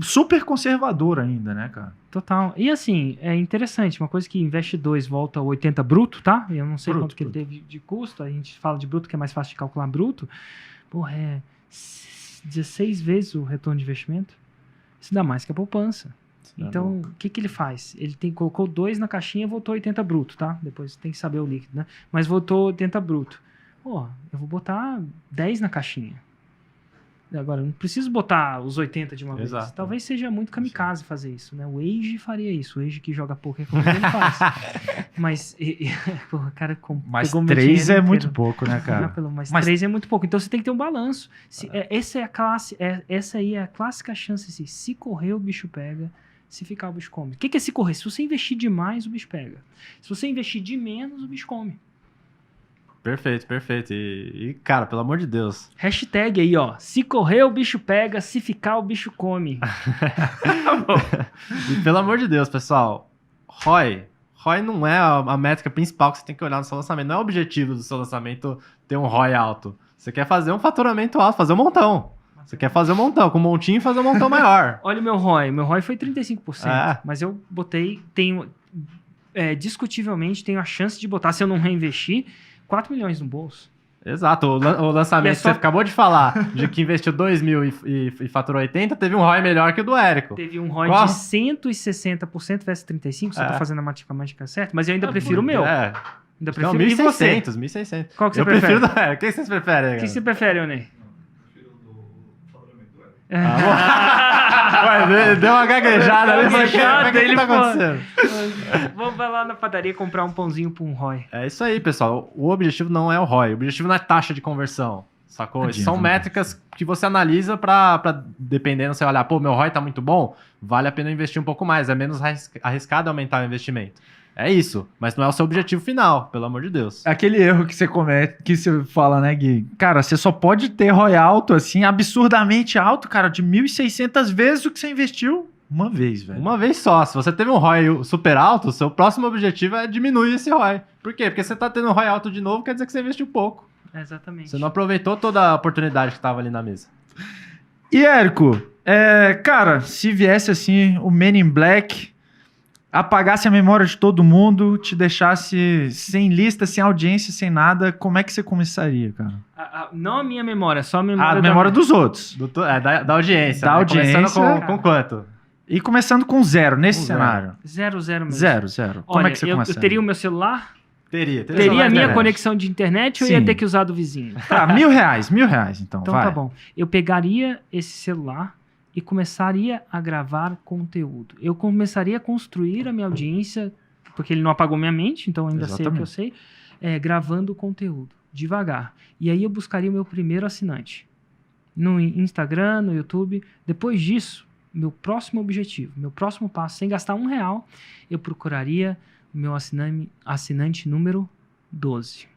Super conservador ainda, né, cara? Total. E assim, é interessante, uma coisa que investe 2 volta a 80 bruto, tá? Eu não sei quanto que ele teve de custo, a gente fala de bruto que é mais fácil de calcular bruto. Porra, é 16 vezes o retorno de investimento. Isso dá mais que a poupança. Então, o que ele faz? Ele colocou 2 na caixinha e voltou 80 bruto, tá? Depois tem que saber o líquido, né? Mas voltou 80 bruto. Porra, eu vou botar 10 na caixinha. Agora, eu não preciso botar os 80 de uma vez. Exato. Talvez seja muito kamikaze fazer isso, né? O Age faria isso. O Age que joga poker como ele faz. Mas, porra, cara, mas pegou meu 3 dinheiro é inteiro. muito pouco, né, cara? Mas 3 é muito pouco. Então, você tem que ter um balanço. Essa aí é a clássica chance. Assim, se correr, o bicho pega. Se ficar, o bicho come. O que é se correr? Se você investir demais, o bicho pega. Se você investir de menos, o bicho come. Perfeito, perfeito. E, cara, pelo amor de Deus. Hashtag aí, ó. Se correr, o bicho pega. Se ficar, o bicho come. E pelo amor de Deus, pessoal. ROI não é a métrica principal que você tem que olhar no seu lançamento. Não é o objetivo do seu lançamento ter um ROI alto. Você quer fazer um faturamento alto, fazer um montão. Você quer fazer um montão. Com um montinho, fazer um montão maior. Olha o meu ROI. Meu ROI foi 35%. É. Mas eu botei... discutivelmente, tenho a chance de botar, se eu não reinvestir, 4 milhões no bolso. Exato. O lançamento que você acabou de falar, de que investiu 2 mil e faturou 80, teve um ROI melhor que o do Érico. Teve um ROI de 160% versus 35%, se eu tô fazendo a matemática certa, mas eu ainda prefiro o meu. Ainda prefiro. Não, 1.600, 1.600. 1.600. Qual que você eu prefere? prefiro do Érico. Quem vocês preferem? O que você prefere, Onei? Ué, deu uma gaguejada ali. O que tá acontecendo? Vamos lá na padaria comprar um pãozinho por um ROI. É isso aí, pessoal. O objetivo não é o ROI. O objetivo não é taxa de conversão. Sacou? São métricas que você analisa pra dependendo, você olhar, pô, meu ROI tá muito bom, vale a pena investir um pouco mais. É menos arriscado aumentar o investimento. É isso, mas não é o seu objetivo final, pelo amor de Deus. Aquele erro que você comete, que você fala, né, Gui? Cara, você só pode ter ROI alto, assim, absurdamente alto, cara, de 1.600 vezes o que você investiu uma vez, velho. Uma vez só. Se você teve um ROI super alto, o seu próximo objetivo é diminuir esse ROI. Por quê? Porque você tá tendo um ROI alto de novo, quer dizer que você investiu pouco. Exatamente. Você não aproveitou toda a oportunidade que tava ali na mesa. E, Érico, cara, se viesse, assim, o Men in Black... apagasse a memória de todo mundo, te deixasse sem lista, sem audiência, sem nada, como é que você começaria, cara? Não a minha memória, só a memória, A memória dos outros. Da audiência. Da né? audiência. Começando com quanto? E começando com 0 nesse cenário. 0 mesmo. 0. Como Olha, é que você eu começaria? teria o meu celular, Teria teria a minha internet. conexão de internet ou Sim. ia ter que usar do vizinho? Tá, R$1.000, então, Então vai. tá bom. Eu pegaria esse celular e começaria a gravar conteúdo. Eu começaria a construir a minha audiência, porque ele não apagou minha mente, então ainda sei o que eu sei, gravando conteúdo, devagar. E aí eu buscaria o meu primeiro assinante. No Instagram, no YouTube. Depois disso, meu próximo objetivo, meu próximo passo, sem gastar R$1, eu procuraria meu assinante número 12.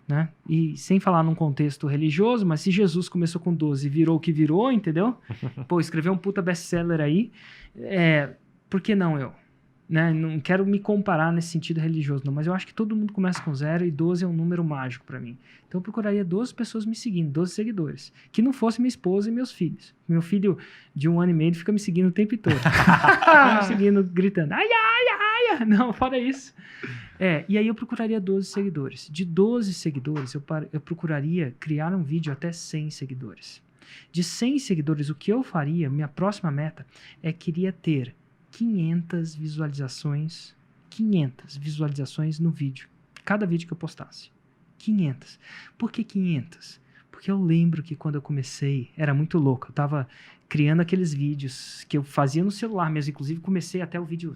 Né? E sem falar num contexto religioso, mas se Jesus começou com 12 e virou o que virou, entendeu? Pô, escreveu um puta best-seller aí, por que não eu? Né? Não quero me comparar nesse sentido religioso, não, mas eu acho que todo mundo começa com 0 e 12 é um número mágico pra mim. Então eu procuraria 12 pessoas me seguindo, 12 seguidores, que não fosse minha esposa e meus filhos. Meu filho de 1 ano e meio ele fica me seguindo o tempo todo. Fica me seguindo, gritando, ai, ai, ai, não, fora isso. E aí eu procuraria 12 seguidores. De 12 seguidores, eu procuraria criar um vídeo até 100 seguidores. De 100 seguidores, o que eu faria, minha próxima meta, queria ter 500 visualizações no vídeo. Cada vídeo que eu postasse. 500. Por que 500? Porque eu lembro que quando eu comecei, era muito louco. Eu tava criando aqueles vídeos que eu fazia no celular mesmo. Inclusive, comecei até o vídeo,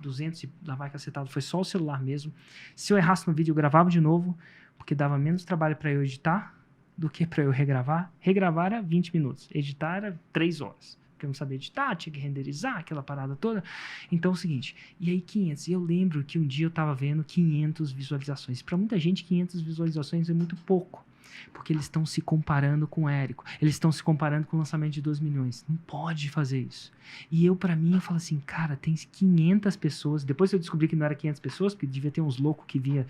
200 e lá vai cacetado, foi só o celular mesmo. Se eu errasse no vídeo, eu gravava de novo, porque dava menos trabalho para eu editar do que para eu regravar. Regravar era 20 minutos, editar era 3 horas, porque eu não sabia editar, tinha que renderizar, aquela parada toda. Então é o seguinte, e aí 500, e eu lembro que um dia eu tava vendo 500 visualizações. Para muita gente, 500 visualizações é muito pouco, porque eles estão se comparando com o Érico, eles estão se comparando com o lançamento de 2 milhões. Não pode fazer isso. E eu, pra mim, eu falo assim, cara, tem 500 pessoas. Depois eu descobri que não era 500 pessoas, porque devia ter uns loucos que via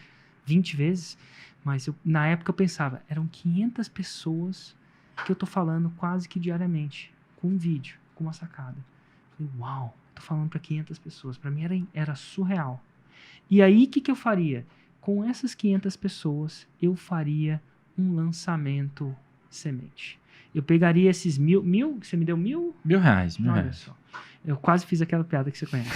20 vezes. Mas na época eu pensava, eram 500 pessoas que eu tô falando quase que diariamente, com um vídeo, com uma sacada. Eu falei, uau, tô falando pra 500 pessoas. Pra mim era surreal. E aí, o que eu faria? Com essas 500 pessoas, eu faria um lançamento semente. Eu pegaria esses mil, você me deu 1.000? R$1.000. Olha só. Eu quase fiz aquela piada que você conhece.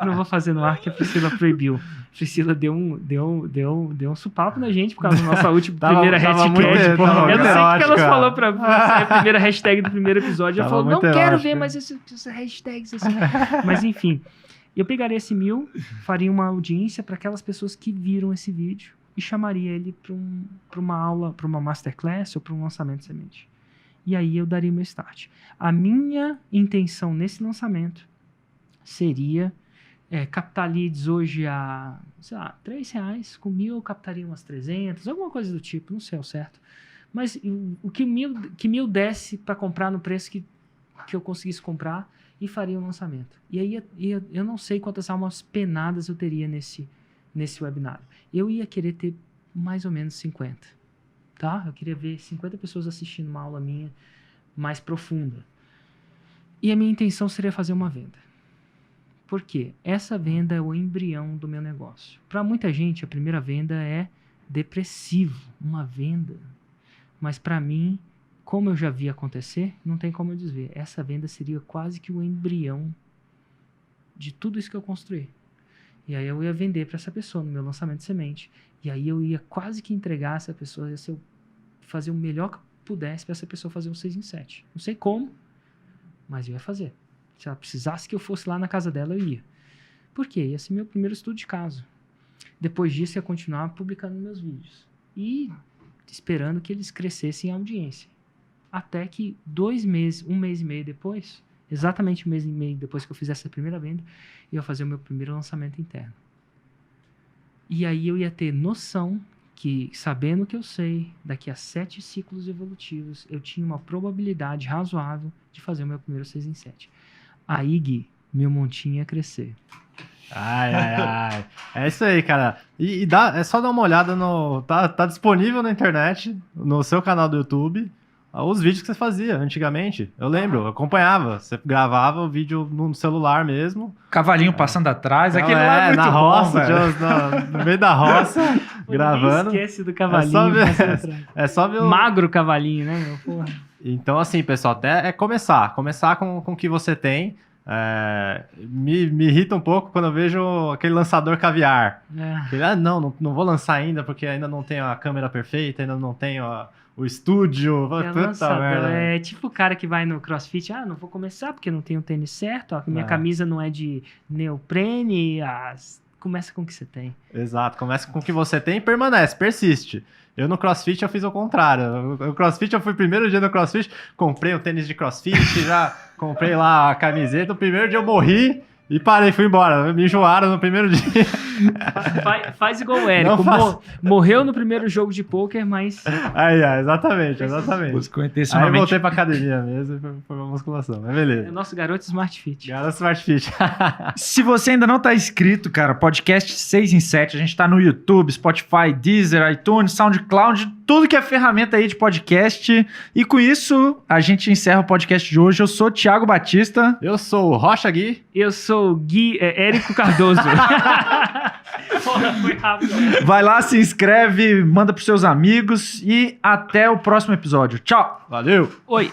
Não vou fazer no ar que a Priscila proibiu. Priscila deu um supapo na gente por causa da nossa última primeira hashtag. Eu não sei o que ela falou pra você, a primeira hashtag do primeiro episódio. Ela falou, não quero ver mais essas hashtags. Mas enfim, eu pegaria esse 1.000, faria uma audiência para aquelas pessoas que viram esse vídeo e chamaria ele para uma aula, para uma masterclass ou para um lançamento semente. E aí eu daria meu start. A minha intenção nesse lançamento seria captar leads hoje a, sei lá, R$3. Com 1.000 eu captaria umas 300, alguma coisa do tipo, não sei ao certo. Mas o que 1.000 desse para comprar no preço que eu conseguisse comprar, e faria um lançamento. E aí eu não sei quantas almas penadas eu teria nesse webinário. Eu ia querer ter mais ou menos 50. Tá? Eu queria ver 50 pessoas assistindo uma aula minha mais profunda. E a minha intenção seria fazer uma venda. Por quê? Essa venda é o embrião do meu negócio. Para muita gente, a primeira venda é depressivo, uma venda. Mas para mim, como eu já vi acontecer, não tem como eu desver. Essa venda seria quase que o embrião de tudo isso que eu construí. E aí eu ia vender para essa pessoa no meu lançamento de semente. E aí eu ia quase que entregar essa pessoa, fazer o melhor que eu pudesse para essa pessoa fazer um 6 em 7. Não sei como, mas eu ia fazer. Se ela precisasse que eu fosse lá na casa dela, eu ia. Por quê? Ia ser meu primeiro estudo de caso. Depois disso, eu ia continuar publicando meus vídeos. E esperando que eles crescessem em audiência. Até que 2 meses, 1 mês e meio depois, exatamente 1 mês e meio depois que eu fizesse a primeira venda, eu ia fazer o meu primeiro lançamento interno. E aí eu ia ter noção que, sabendo o que eu sei, daqui a 7 ciclos evolutivos, eu tinha uma probabilidade razoável de fazer o meu primeiro 6 em 7. Aí, Gui, meu montinho ia crescer. Ai. É isso aí, cara. E é só dar uma olhada no... Tá disponível na internet, no seu canal do YouTube, os vídeos que você fazia antigamente. Eu lembro, eu acompanhava. Você gravava o vídeo no celular mesmo. Cavalinho passando atrás. Então, aquele lá é muito na bom, roça, velho. no meio da roça, gravando. Esquece do cavalinho. É só ver o... Magro cavalinho, né, meu? Porra. Então, assim, pessoal, até começar com o que você tem. Me irrita um pouco quando eu vejo aquele lançador caviar. Não vou lançar ainda porque ainda não tenho a câmera perfeita, ainda não tenho o estúdio. É tipo o cara que vai no CrossFit, não vou começar porque não tenho o tênis certo, a minha camisa não é de neoprene, começa com o que você tem. Exato, começa com o que você tem e permanece, persiste. Eu no CrossFit eu fiz o contrário. O CrossFit, eu fui o primeiro dia no CrossFit, comprei um tênis de CrossFit, já comprei lá a camiseta. O primeiro dia eu morri E parei, fui embora. Me enjoaram no primeiro dia. Faz igual o Érico. Não faço. Morreu no primeiro jogo de pôquer, mas... Exatamente. Buscou Aí intencionalmente. voltei pra academia mesmo e foi uma musculação. Mas É o beleza. nosso garoto Smart Fit. Gara Smart Fit. Se você ainda não tá inscrito, cara, podcast 6 em 7, a gente tá no YouTube, Spotify, Deezer, iTunes, SoundCloud, tudo que é ferramenta aí de podcast. E com isso, a gente encerra o podcast de hoje. Eu sou o Thiago Batista. Eu sou o Rocha Gui. Eu sou o Érico Cardoso. Porra, foi rápido. Vai lá, se inscreve, manda pros seus amigos e até o próximo episódio. Tchau! Valeu! Oi.